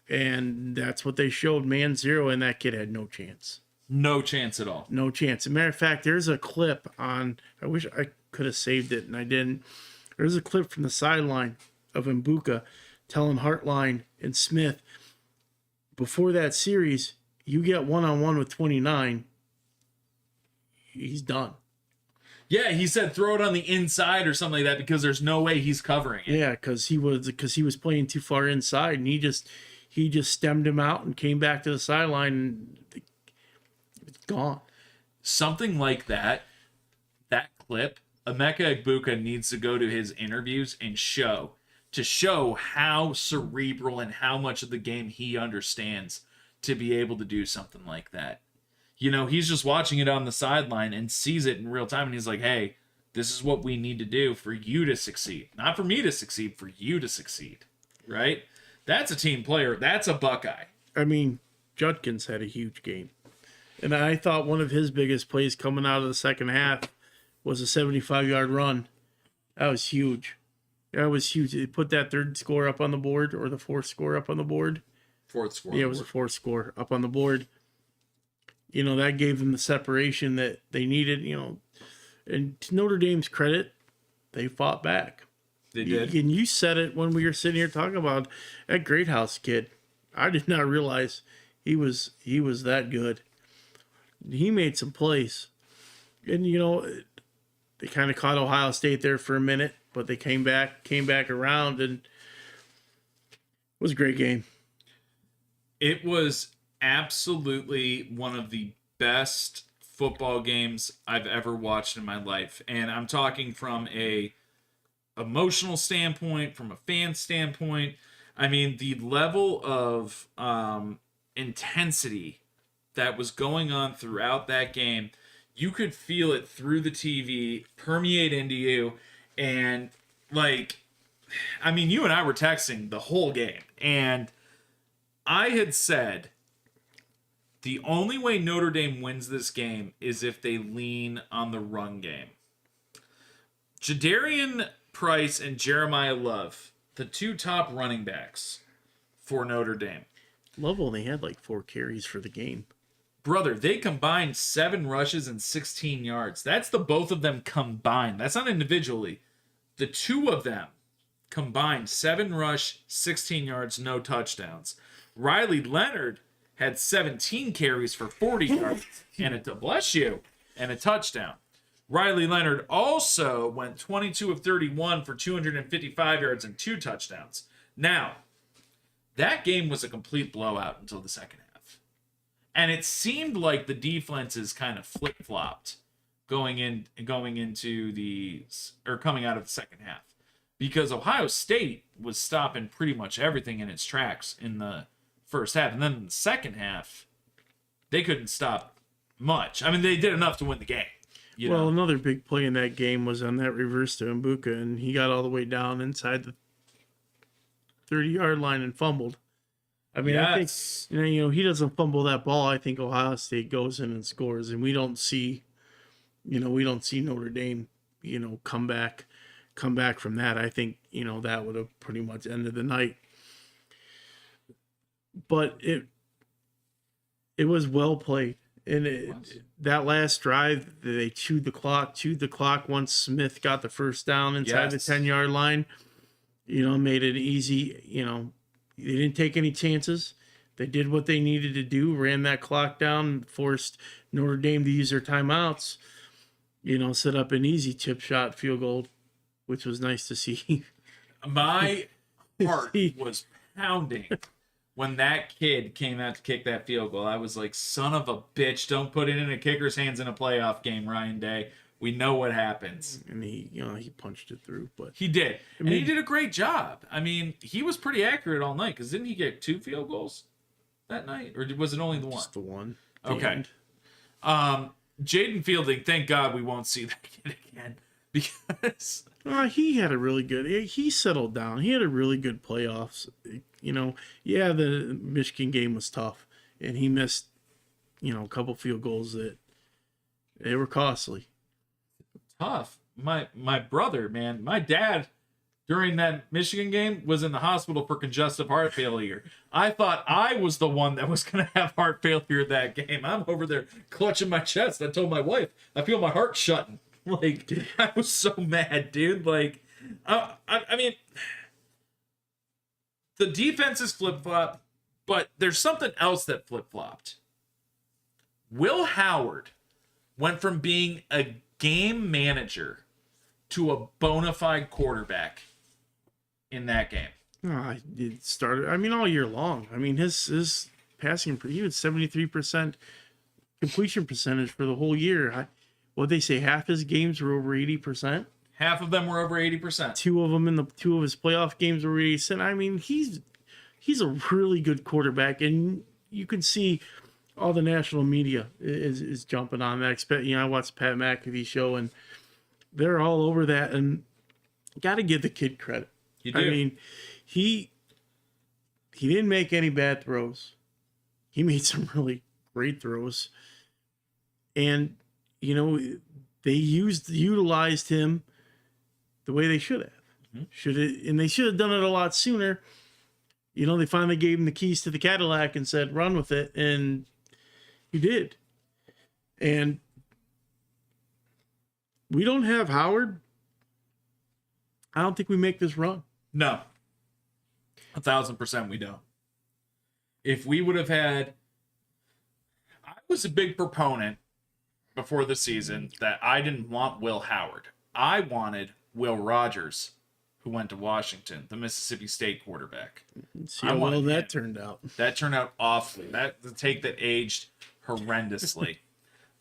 And that's what they showed, man zero, and that kid had no chance. No chance at all. No chance. As a matter of fact, there's a clip on, I wish I could have saved it and I didn't. There's a clip from the sideline of Mbuka telling Hartline and Smith, before that series, you get one-on-one with 29, he's done. Yeah, he said throw it on the inside or something like that because there's no way he's covering it. Yeah, because he was playing too far inside, and he just stemmed him out and came back to the sideline, and it's gone. Something like that clip, Emeka Egbuka needs to go to his interviews and show how cerebral and how much of the game he understands to be able to do something like that. He's just watching it on the sideline and sees it in real time, and he's like, hey, this is what we need to do for you to succeed. Not for me to succeed, for you to succeed. Right? That's a team player. That's a Buckeye. I mean, Judkins had a huge game. And I thought one of his biggest plays coming out of the second half was a 75-yard run. That was huge. That was huge. They put that 3rd score up on the board, or the 4th score up on the board. 4th score. Yeah, it was a 4th score up on the board. That gave them the separation that they needed, And to Notre Dame's credit, they fought back. They did. And you said it when we were sitting here talking about that Greathouse kid. I did not realize he was that good. He made some plays. And, they kind of caught Ohio State there for a minute, but they came back around, and it was a great game. It was absolutely one of the best football games I've ever watched in my life. And I'm talking from a emotional standpoint, from a fan standpoint. I mean, the level of intensity that was going on throughout that game, you could feel it through the TV, permeate into you. And, you and I were texting the whole game. And I had said, the only way Notre Dame wins this game is if they lean on the run game. Jadarian Price and Jeremiah Love, the 2 top running backs for Notre Dame. Love only had 4 carries for the game. Brother, they combined 7 rushes and 16 yards. That's the both of them combined. That's not individually. The 2 of them combined 7 rush, 16 yards, no touchdowns. Riley Leonard had 17 carries for 40 yards and a touchdown. Riley Leonard also went 22 of 31 for 255 yards and 2 touchdowns. Now, that game was a complete blowout until the second half. And it seemed like the defenses kind of flip-flopped coming out of the second half. Because Ohio State was stopping pretty much everything in its tracks in the first half. And then in the second half, they couldn't stop much. I mean, they did enough to win the game. Another big play in that game was on that reverse to Mbuka, and he got all the way down inside the 30-yard line and fumbled. I mean, yes. I think, he doesn't fumble that ball. I think Ohio State goes in and scores, and we don't see Notre Dame, come back from that. I think, that would have pretty much ended the night. But it was well played. And that last drive, they chewed the clock once Smith got the first down inside the 10-yard line. Made it easy. They didn't take any chances. They did what they needed to do, ran that clock down, forced Notre Dame to use their timeouts. set up an easy chip shot field goal, which was nice to see. My heart was pounding when that kid came out to kick that field goal. I was like, son of a bitch, don't put it in a kicker's hands in a playoff game, Ryan Day. We know what happens. And he punched it through, but he did. And he did a great job. I mean, he was pretty accurate all night, because didn't he get 2 field goals that night? Or was it only the one? Just the one. Okay. Jaden Fielding, thank God we won't see that kid again, because he had a really good. He settled down. He had a really good playoffs. Yeah, the Michigan game was tough, and he missed, a couple field goals that they were costly. Tough. My brother, man, my dad, during that Michigan game, was in the hospital for congestive heart failure. I thought I was the one that was going to have heart failure that game. I'm over there clutching my chest. I told my wife, I feel my heart shutting. Like, I was so mad, dude. Like, I mean, the defense is flip-flop, but there's something else that flip-flopped. Will Howard went from being a game manager to a bona fide quarterback in that game. It started, all year long. His passing, he was 73% completion percentage for the whole year. What they say, half his games were over 80%. Half of them were over 80%. Two of his playoff games were 80%. He's a really good quarterback, and you can see all the national media is jumping on that. I watched Pat McAfee show, and they're all over that. And got to give the kid credit. You do. He didn't make any bad throws. He made some really great throws, and they utilized him the way they should have. Mm-hmm. They should have done it a lot sooner. They finally gave him the keys to the Cadillac and said, "Run with it," and he did. And we don't have Howard. I don't think we make this run. No. 1,000% we don't. If we would have had... I was a big proponent before the season that I didn't want Will Howard. I wanted Will Rogers, who went to Washington, the Mississippi State quarterback. See how well that turned out. That turned out awfully. That's the take that aged horrendously.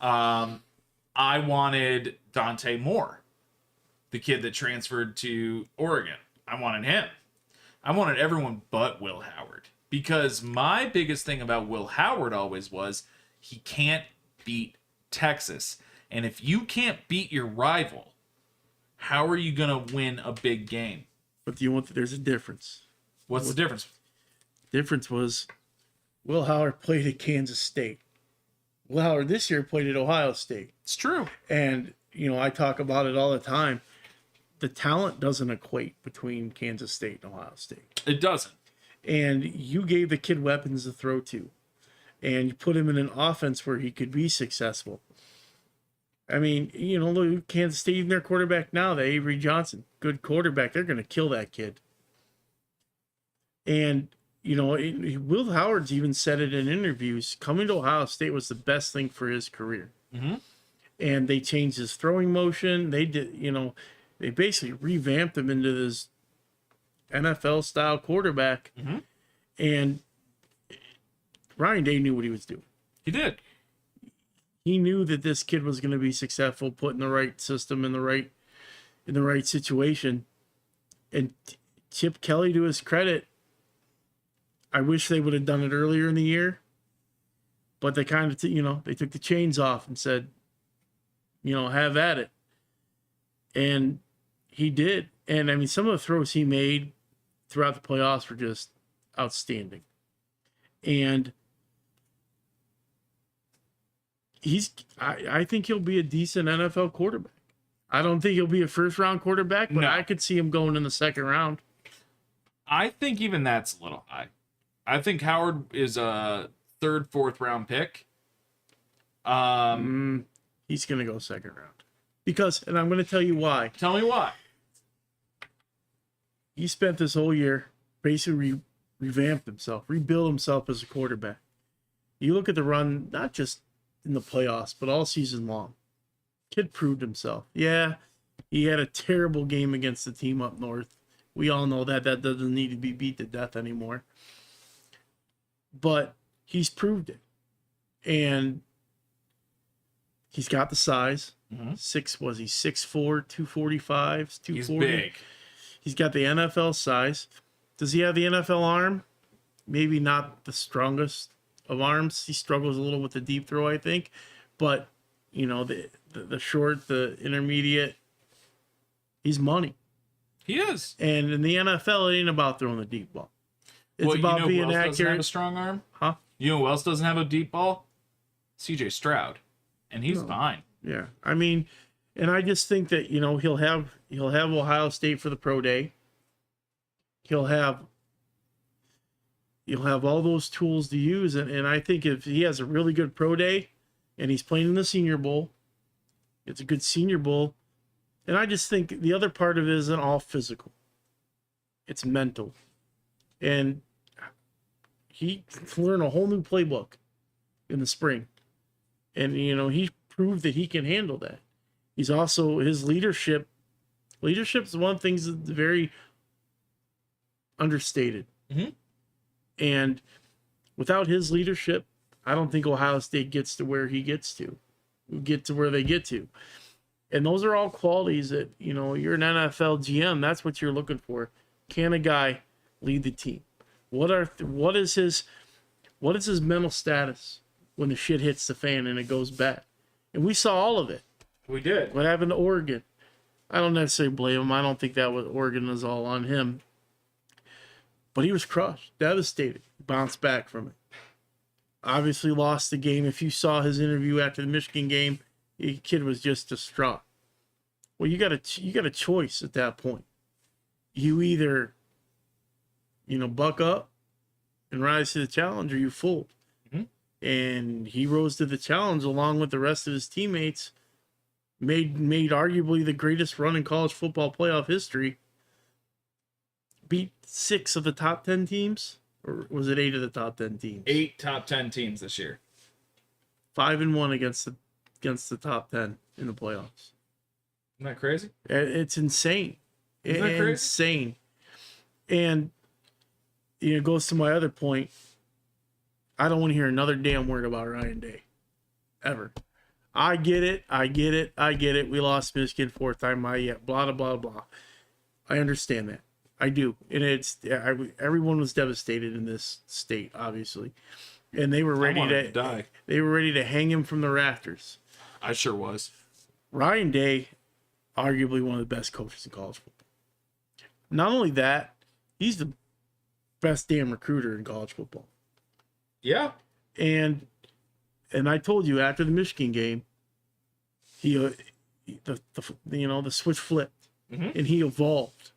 I wanted Dante Moore, the kid that transferred to Oregon. I wanted him. I wanted everyone but Will Howard, because my biggest thing about Will Howard always was he can't beat Texas. And if you can't beat your rival, how are you going to win a big game? But there's a difference. What's the difference? Difference was Will Howard played at Kansas State. Will Howard this year played at Ohio State. It's true. And, I talk about it all the time. The talent doesn't equate between Kansas State and Ohio State. It doesn't. And you gave the kid weapons to throw to. And you put him in an offense where he could be successful. Look, Kansas State, even their quarterback now, the Avery Johnson, good quarterback. They're going to kill that kid. And, Will Howard's even said it in interviews. Coming to Ohio State was the best thing for his career. Mm-hmm. And they changed his throwing motion. They did, they basically revamped him into this NFL-style quarterback. Mm-hmm. And Ryan Day knew what he was doing. He did. He knew that this kid was going to be successful, put in the right system in the right situation. And Chip Kelly, to his credit, I wish they would have done it earlier in the year, but they kind of, they took the chains off and said, have at it. And he did. And some of the throws he made throughout the playoffs were just outstanding. And I think he'll be a decent NFL quarterback. I don't think he'll be a first-round quarterback, but no. I could see him going in the second round. I think even that's a little high. I think Howard is a third, fourth round pick. He's going to go second round. And I'm going to tell you why. Tell me why. He spent this whole year basically revamped himself, rebuilt himself as a quarterback. You look at the run, not just in the playoffs, but all season long. Kid proved himself. Yeah, he had a terrible game against the team up north. We all know that doesn't need to be beat to death anymore. But he's proved it. And he's got the size. Mhm. 6'4", 245, 240. He's big. He's got the NFL size. Does he have the NFL arm? Maybe not the strongest of arms. He struggles a little with the deep throw, I think. But, you know, the short, the intermediate, he's money. He is. And in the NFL, it ain't about throwing the deep ball. It's about you know being who else doesn't have a accurate. strong arm? Huh? You know who else doesn't have a deep ball? CJ Stroud. And he's fine. Yeah. I mean, and I just think that, you know, he'll have Ohio State for the pro day. He'll have all those tools to use. And I think if he has a really good pro day and he's playing in the Senior Bowl, it's a good Senior Bowl. And I just think the other part of it isn't all physical. It's mental. And he learned a whole new playbook in the spring. And, you know, he proved that he can handle that. He's also, his leadership is one of the things that's very understated. Mhm. And without his leadership, I don't think Ohio State gets to where he gets to, where they get to. And those are all qualities that, you know, you're an NFL GM. That's what you're looking for. Can a guy lead the team? What is his mental status when the shit hits the fan and it goes bad? And we saw all of it. We did. What happened to Oregon? I don't necessarily blame him. I don't think that was Oregon is all on him. But he was crushed, devastated, bounced back from it. Obviously lost the game. If you saw his interview after the Michigan game, the kid was just distraught. Well, you got a choice at that point. You either, you know, buck up and rise to the challenge, or you fold. Mhm. And he rose to the challenge along with the rest of his teammates. Made arguably the greatest run in college football playoff history. Beat 6 of the top 10 teams, or was it 8 of the top 10 teams? 8 top 10 teams this year. 5-1 against the top 10 in the playoffs. Isn't that crazy? It's insane. Isn't that crazy? Insane. And you know, it goes to my other point. I don't want to hear another damn word about Ryan Day. Ever. I get it. We lost Michigan 4th time. Blah, blah, blah. I understand that. I do. And everyone was devastated in this state, obviously. And they were ready to die. They were ready to hang him from the rafters. I sure was. Ryan Day, arguably one of the best coaches in college football. Not only that, he's the best damn recruiter in college football. Yeah. And I told you after the Michigan game, the switch flipped, and he evolved.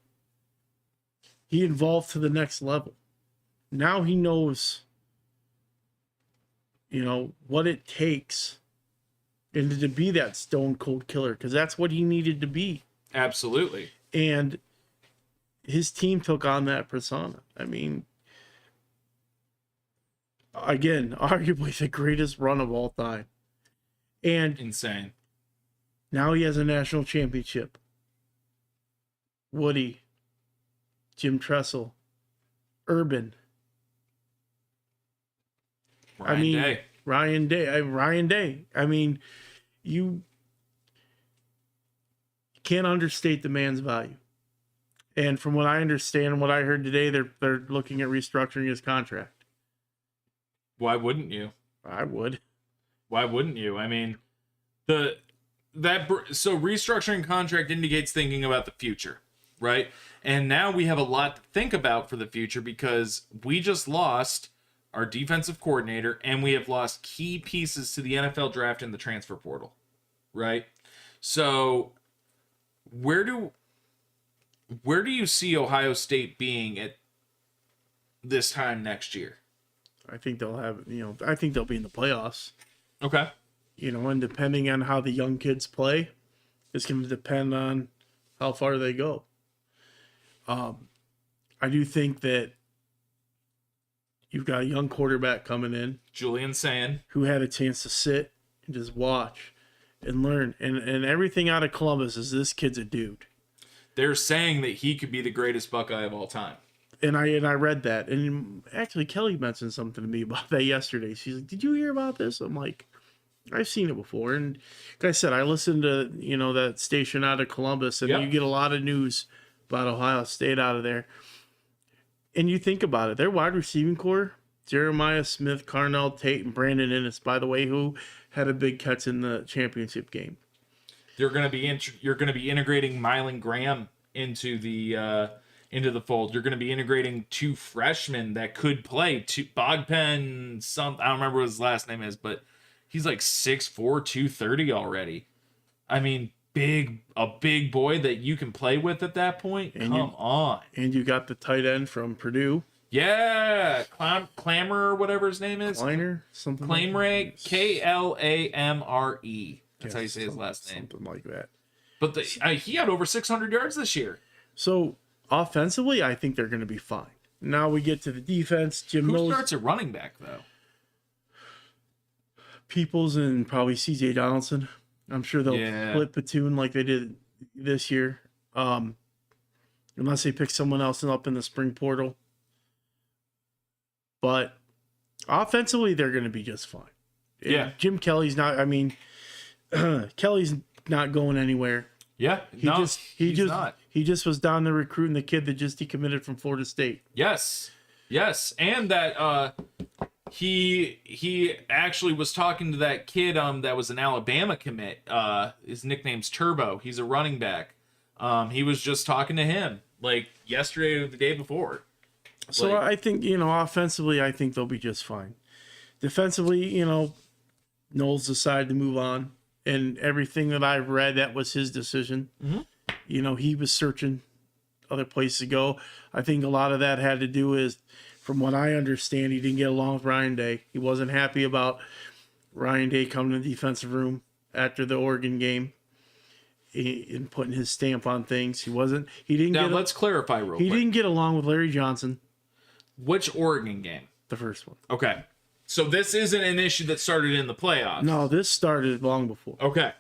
He evolved to the next level. Now he knows, you know, what it takes and to be that stone cold killer, because that's what he needed to be. Absolutely. And his team took on that persona. I mean, again, arguably the greatest run of all time. And Insane. now he has a national championship. Woody, Jim Tressel, Urban. Ryan Day. I mean, you can't understate the man's value. And from what I understand and what I heard today, they're looking at restructuring his contract. Why wouldn't you? I would. Why wouldn't you? I mean, so restructuring contract indicates thinking about the future, right? And now we have a lot to think about for the future because we just lost our defensive coordinator and we have lost key pieces to the NFL draft and the transfer portal, right? So where do you see Ohio State being at this time next year? I think they'll be in the playoffs. Okay. You know, and depending on how the young kids play, it's going to depend on how far they go. I do think that you've got a young quarterback coming in, Julian Sand, who had a chance to sit and just watch and learn. And everything out of Columbus is this kid's a dude. They're saying that he could be the greatest Buckeye of all time. And I read that. And actually, Kelly mentioned something to me about that yesterday. She's like, "Did you hear about this?" I'm like, "I've seen it before." And like I said, I listened to, that station out of Columbus, and Yep. you get a lot of news about Ohio State out of there. And you think about it, their wide receiving core, Jeremiah Smith, Carnell Tate, and Brandon Innes, by the way, who had a big catch in the championship game. You're going to be integrating Mylan Graham into the fold. You're going to be integrating 2 freshmen that could play. Bogpen, I don't remember what his last name is, but he's like 6'4", 230 already. I mean, a big boy that you can play with at that point. And Come on. And you got the tight end from Purdue. Yeah, Clammer or whatever his name is. Kleiner, something. Clamre, Klamre. That's how you say his last name. Something like that. But he had over 600 yards this year. So offensively, I think they're going to be fine. Now we get to the defense. Who starts at running back though? Peoples and probably CJ Donaldson. I'm sure they'll split platoon like they did this year, unless they pick someone else up in the spring portal. But offensively, they're going to be just fine. Yeah. And Jim Kelly's not. I mean, Kelly's not going anywhere. Yeah. He just was down there recruiting the kid that just decommitted from Florida State. Yes, and that he actually was talking to that kid that was an Alabama commit. His nickname's Turbo. He's a running back. He was just talking to him like yesterday or the day before. So I think, offensively, I think they'll be just fine. Defensively, Knowles decided to move on, and everything that I've read, that was his decision. Mm-hmm. He was searching other places to go. I think a lot of that had to do with, from what I understand, he didn't get along with Ryan Day. He wasn't happy about Ryan Day coming to the defensive room after the Oregon game and putting his stamp on things. Let's clarify real quick. He didn't get along with Larry Johnson. Which Oregon game? The first one. Okay. So this isn't an issue that started in the playoffs. No, this started long before. Okay.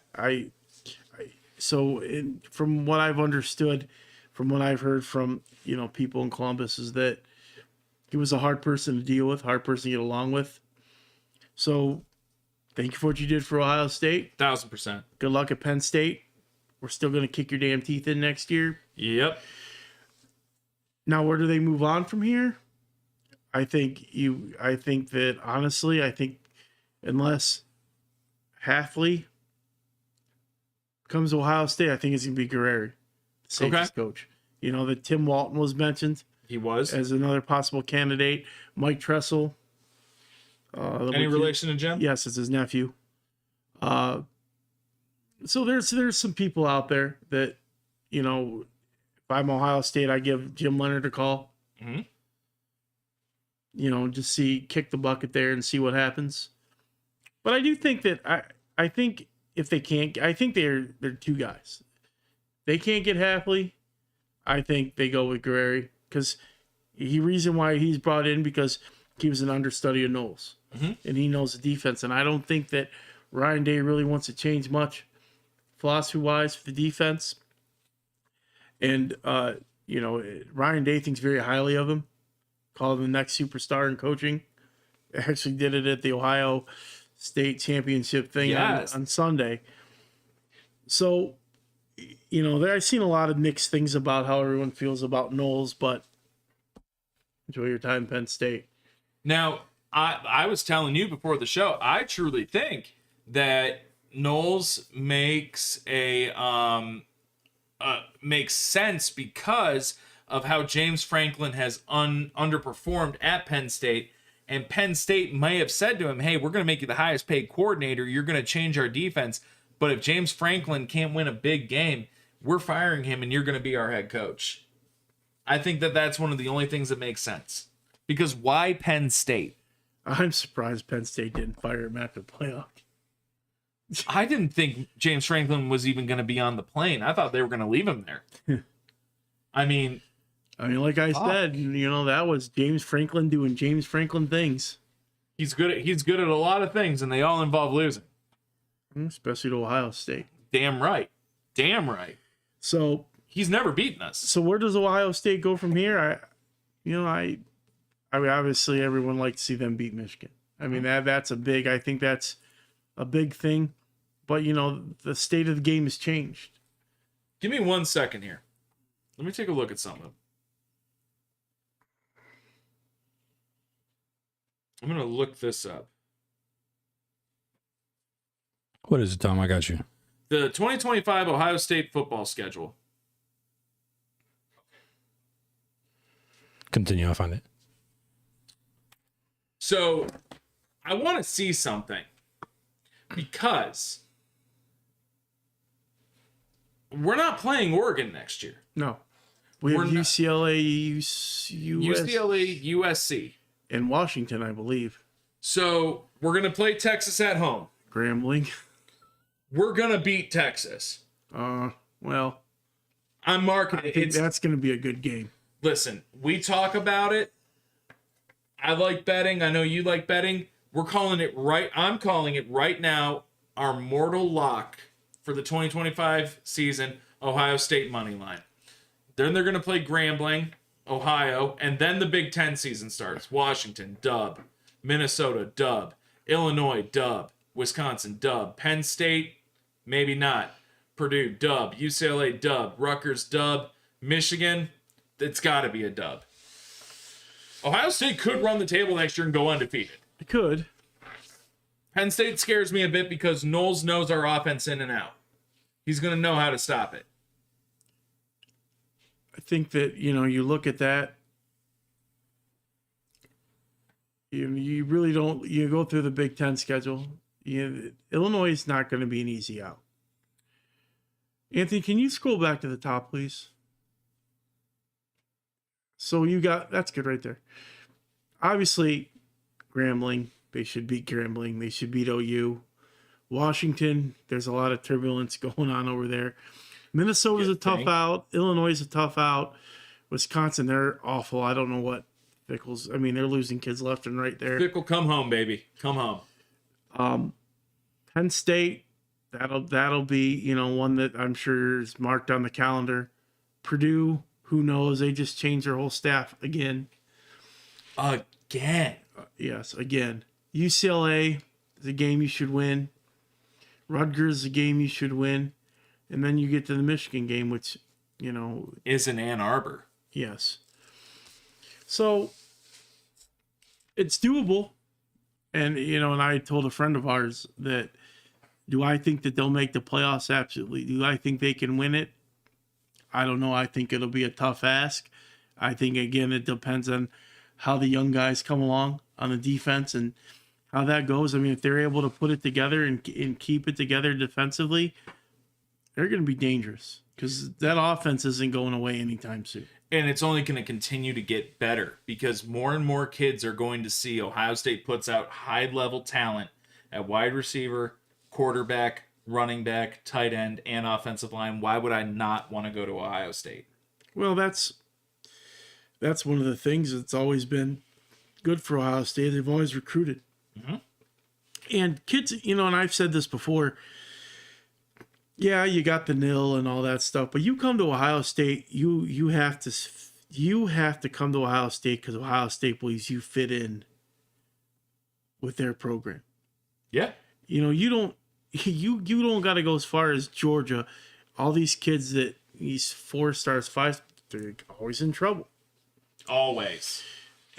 From what I've understood, from what I've heard from, people in Columbus, is that he was a hard person to deal with, hard person to get along with. So thank you for what you did for Ohio State. 1000%. Good luck at Penn State. We're still going to kick your damn teeth in next year. Yep. Now, where do they move on from here? I think that honestly, unless Hafley comes to Ohio State, I think it's going to be Guerreri, the safeties coach. That Tim Walton was mentioned. He was. As another possible candidate. Mike Tressel. Any relation to Jim? Yes, it's his nephew. So there's some people out there that, if I'm Ohio State, I give Jim Leonard a call. Mm-hmm. Just kick the bucket there and see what happens. But I do think that I think if they can't, I think they're 2 guys. They can't get Hafley. I think they go with Guerreri, because reason why he's brought in, because he was an understudy of Knowles, and he knows the defense. And I don't think that Ryan Day really wants to change much philosophy-wise for the defense. And Ryan Day thinks very highly of him. Called him the next superstar in coaching. Actually did it at the Ohio State Championship thing on Sunday. So, I've seen a lot of mixed things about how everyone feels about Knowles, but enjoy your time, Penn State. Now, I was telling you before the show, I truly think that Knowles makes makes sense because of how James Franklin has underperformed at Penn State. And Penn State may have said to him, hey, we're going to make you the highest paid coordinator. You're going to change our defense. But if James Franklin can't win a big game, we're firing him and you're going to be our head coach. I think that that's one of the only things that makes sense. Because why Penn State? I'm surprised Penn State didn't fire him after the playoff. I didn't think James Franklin was even going to be on the plane. I thought they were going to leave him there. I mean, like I said, that was James Franklin doing James Franklin things. He's good at a lot of things, and they all involve losing. especially to Ohio State. Damn right. Damn right. So He's never beaten us. So where does Ohio State go from here? I mean, obviously everyone likes to see them beat Michigan. I mean, that's a big, I think that's a big thing. But, the state of the game has changed. Give me 1 second here. Let me take a look at something. I'm going to look this up. What is it, Tom? I got you. The 2025 Ohio State football schedule. Continue. I'll find it. So, I want to see something. Because we're not playing Oregon next year. No. We have UCLA, UCLA, USC. and Washington, I believe. So, we're going to play Texas at home. Grambling. We're going to beat Texas. Well, I'm marking I it. think that's going to be a good game. Listen, we talk about it. I like betting. I know you like betting. We're calling it right. I'm calling it right now our mortal lock for the 2025 season, Ohio State money line. Then they're going to play Grambling, Ohio, and then the Big Ten season starts. Washington, dub. Minnesota, dub. Illinois, dub. Wisconsin, dub. Penn State, maybe not. Purdue, dub. UCLA, dub. Rutgers, dub. Michigan, it's got to be a dub. Ohio State could run the table next year and go undefeated. It could. Penn State scares me a bit because Knowles knows our offense in and out. He's going to know how to stop it. I think that, you look at that, you really don't, you go through the Big Ten schedule. Illinois is not going to be an easy out. Anthony, can you scroll back to the top, please? So that's good right there. Obviously, Grambling, they should beat Grambling. They should beat OU. Washington, there's a lot of turbulence going on over there. Minnesota's a tough out. Illinois is a tough out. Wisconsin, they're awful. I don't know what Fickle's. I mean, they're losing kids left and right there. Fickle, come home, baby. Come home. Penn State, that'll be, one that I'm sure is marked on the calendar. Purdue, who knows? They just changed their whole staff again. Again. Yes, again. UCLA is a game you should win. Rutgers is a game you should win. And then you get to the Michigan game, which, is in Ann Arbor. Yes. So it's doable. And, and I told a friend of ours that, do I think that they'll make the playoffs? Absolutely. Do I think they can win it? I don't know. I think it'll be a tough ask. I think, again, it depends on how the young guys come along on the defense and how that goes. I mean, if they're able to put it together and keep it together defensively, they're going to be dangerous because that offense isn't going away anytime soon. And it's only going to continue to get better because more and more kids are going to see Ohio State puts out high-level talent at wide receiver, quarterback, running back, tight end, and offensive line. Why would I not want to go to Ohio State? Well, that's one of the things that's always been good for Ohio State. They've always recruited. Mm-hmm. And kids, and I've said this before, yeah, you got the nil and all that stuff, but you come to Ohio State, you have to come to Ohio State because Ohio State believes you fit in with their program. Yeah. You don't got to go as far as Georgia. All these kids these 4 stars, 5, they're always in trouble. Always.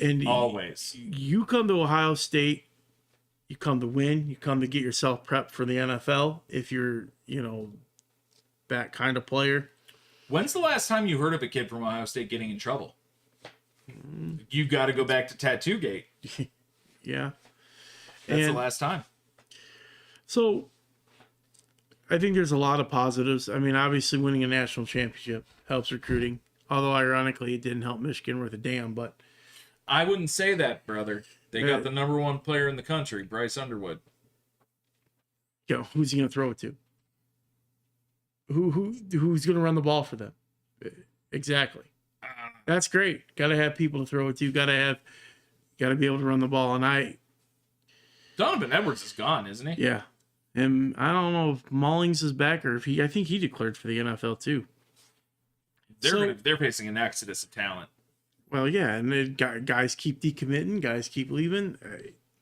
And always. You come to Ohio State, you come to win, you come to get yourself prepped for the NFL if you're, that kind of player. When's the last time you heard of a kid from Ohio State getting in trouble? You got to go back to Tattoo Gate. Yeah. That's the last time. So I think there's a lot of positives. I mean, obviously winning a national championship helps recruiting. Although, ironically, it didn't help Michigan worth a damn. But I wouldn't say that, brother. They got the number 1 player in the country, Bryce Underwood. Who's he going to throw it to? Who's going to run the ball for them? Exactly. That's great. Got to have people to throw it to. Got to be able to run the ball. And Donovan Edwards is gone, isn't he? Yeah. him. I don't know if Mullings is back or if I think he declared for the NFL too. They're facing an exodus of talent. Well, yeah, and guys keep decommitting, guys keep leaving.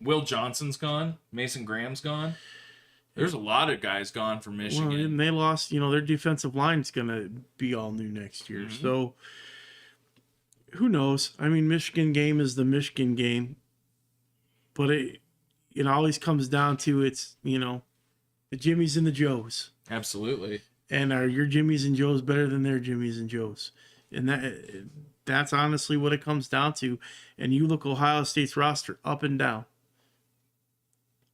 Will Johnson's gone. Mason Graham's gone. There's a lot of guys gone from Michigan. Well, and they lost, their defensive line's going to be all new next year. Mm-hmm. So who knows? I mean, Michigan game is the Michigan game. But it always comes down to the Jimmies and the Joes. Absolutely. And are your Jimmies and Joes better than their Jimmies and Joes? And that's honestly what it comes down to. And you look Ohio State's roster up and down.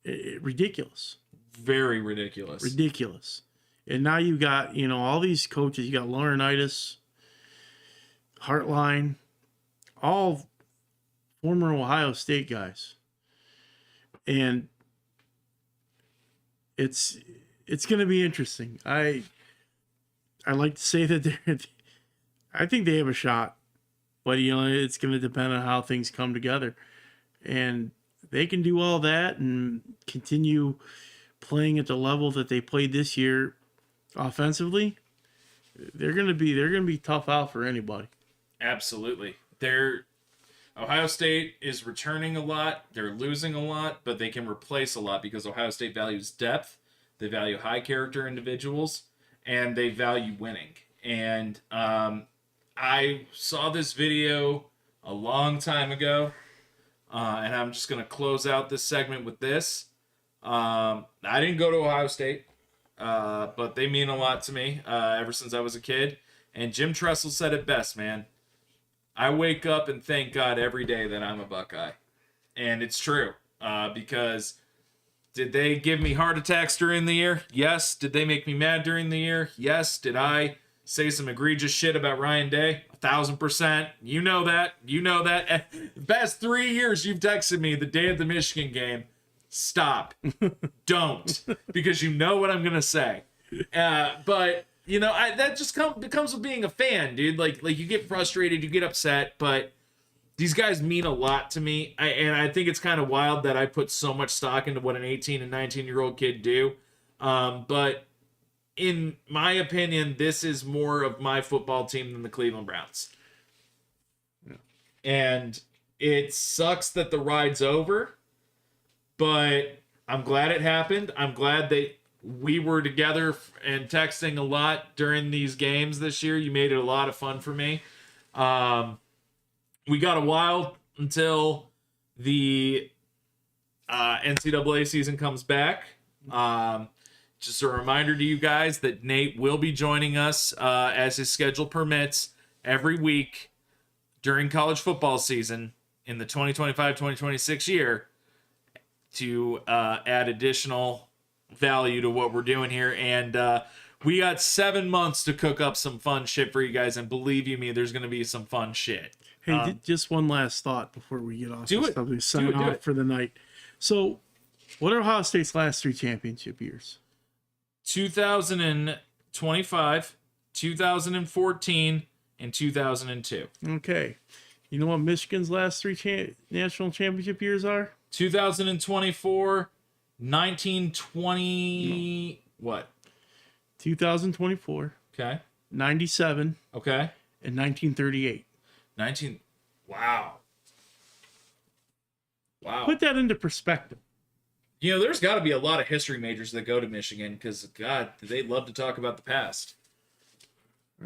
Ridiculous. Very ridiculous. Ridiculous. And now you got, all these coaches. You got Laurinaitis, Hartline, all former Ohio State guys. And it's going to be interesting. I like to say that I think they have a shot, but it's going to depend on how things come together. And they can do all that and continue playing at the level that they played this year offensively. They're going to be tough out for anybody. Absolutely. Ohio State is returning a lot. They're losing a lot, but they can replace a lot because Ohio State values depth. They value high character individuals, and they value winning. And I saw this video a long time ago, and I'm just going to close out this segment with this. I didn't go to Ohio State, but they mean a lot to me ever since I was a kid. And Jim Tressel said it best, man. I wake up and thank God every day that I'm a Buckeye. And it's true, because did they give me heart attacks during the year? Yes. Did they make me mad during the year? Yes. Did I say some egregious shit about Ryan Day? 1,000%. You know that. The past 3 years you've texted me the day of the Michigan game. Stop. Don't. Because you know what I'm going to say. But... that just becomes with being a fan, dude. Like you get frustrated, you get upset, but these guys mean a lot to me. And I think it's kind of wild that I put so much stock into what an 18 and 19-year-old kid do. But in my opinion, this is more of my football team than the Cleveland Browns. Yeah. And it sucks that the ride's over, but I'm glad it happened. I'm glad we were together and texting a lot during these games this year. You made it a lot of fun for me. We got a while until the NCAA season comes back. Just a reminder to you guys that Nate will be joining us as his schedule permits every week during college football season in the 2025-2026 year to add additional value to what we're doing here. And we got 7 months to cook up some fun shit for you guys, and believe you me, there's going to be some fun shit. Hey, just one last thought before we get off. Do it. We sign off for the night. So, what are Ohio State's last 3 championship years? 2025, 2014, and 2002. Okay. You know what Michigan's last 3 national championship years are? 2024, 1920, what? 2024. Okay. 97. Okay. And 1938. Wow. Put that into perspective. There's got to be a lot of history majors that go to Michigan because, God, they love to talk about the past.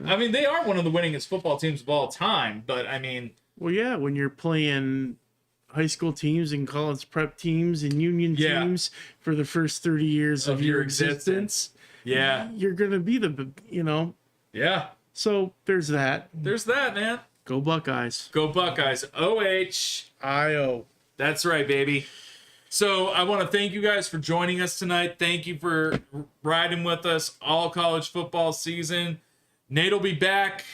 I mean, they are one of the winningest football teams of all time, but I mean... Well, yeah, when you're playing high school teams and college prep teams and union teams for the first 30 years of your existence. Yeah. You're going to be Yeah. So there's that. There's that, man. Go Buckeyes. Go Buckeyes. OHIO. That's right, baby. So I want to thank you guys for joining us tonight. Thank you for riding with us all college football season. Nate will be back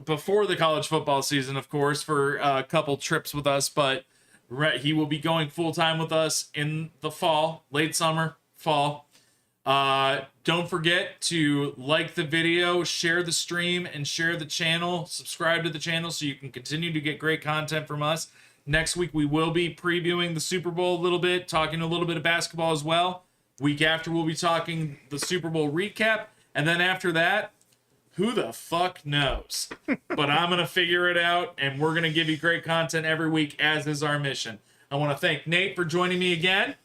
before the college football season, of course, for a couple trips with us, but he will be going full-time with us in the fall, late summer, fall. Don't forget to like the video, share the stream, and share the channel. Subscribe to the channel so you can continue to get great content from us. Next week, we will be previewing the Super Bowl a little bit, talking a little bit of basketball as well. Week after, we'll be talking the Super Bowl recap. And then after that, who the fuck knows? But I'm going to figure it out, and we're going to give you great content every week, as is our mission. I want to thank Nate for joining me again.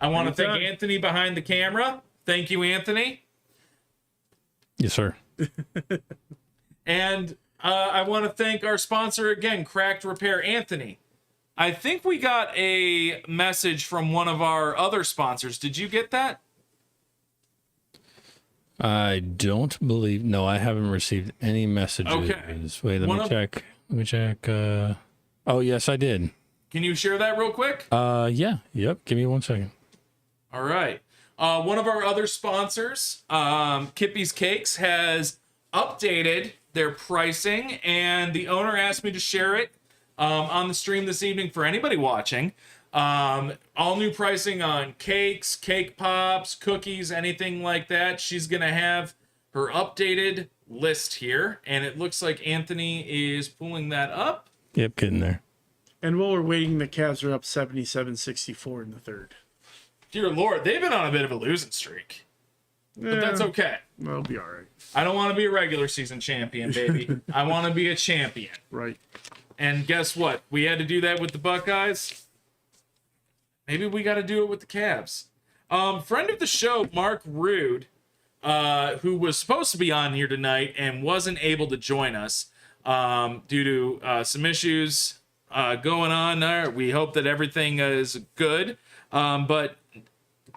I want to thank Anthony behind the camera. Thank you, Anthony. Yes, sir. And I want to thank our sponsor again, Cracked Repair. Anthony, I think we got a message from one of our other sponsors. Did you get that? I don't believe. No, I haven't received any messages. Okay. Wait, let me check. Let me check. Oh, yes, I did. Can you share that real quick? Yeah. Yep. Give me 1 second. All right. One of our other sponsors, Kippy's Cakes, has updated their pricing, and the owner asked me to share it on the stream this evening for anybody watching. All new pricing on cakes, cake pops, cookies, anything like that. She's going to have her updated list here, and it looks like Anthony is pulling that up. Yep, getting there. And while we're waiting, the Cavs are up 77-64 in the third. Dear Lord, they've been on a bit of a losing streak. But that's okay. Well, it'll be all right. I don't want to be a regular season champion, baby. I want to be a champion. Right. And guess what? We had to do that with the Buckeyes. Maybe we got to do it with the Cavs. Friend of the show, Mark Rude, who was supposed to be on here tonight and wasn't able to join us due to some issues going on there. We hope that everything is good. But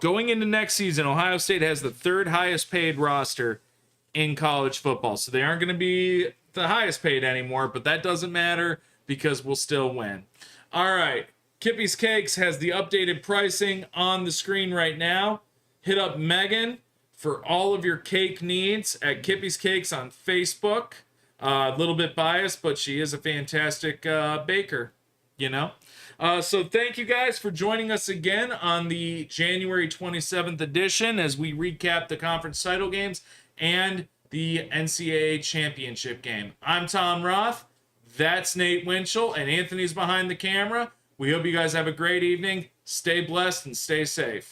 going into next season, Ohio State has the third highest paid roster in college football. So they aren't going to be the highest paid anymore, but that doesn't matter because we'll still win. All right. Kippy's Cakes has the updated pricing on the screen right now. Hit up Megan for all of your cake needs at Kippy's Cakes on Facebook. A little bit biased, but she is a fantastic baker, you know. So thank you guys for joining us again on the January 27th edition as we recap the conference title games and the NCAA championship game. I'm Tom Roth. That's Nate Winchell, and Anthony's behind the camera. We hope you guys have a great evening. Stay blessed and stay safe.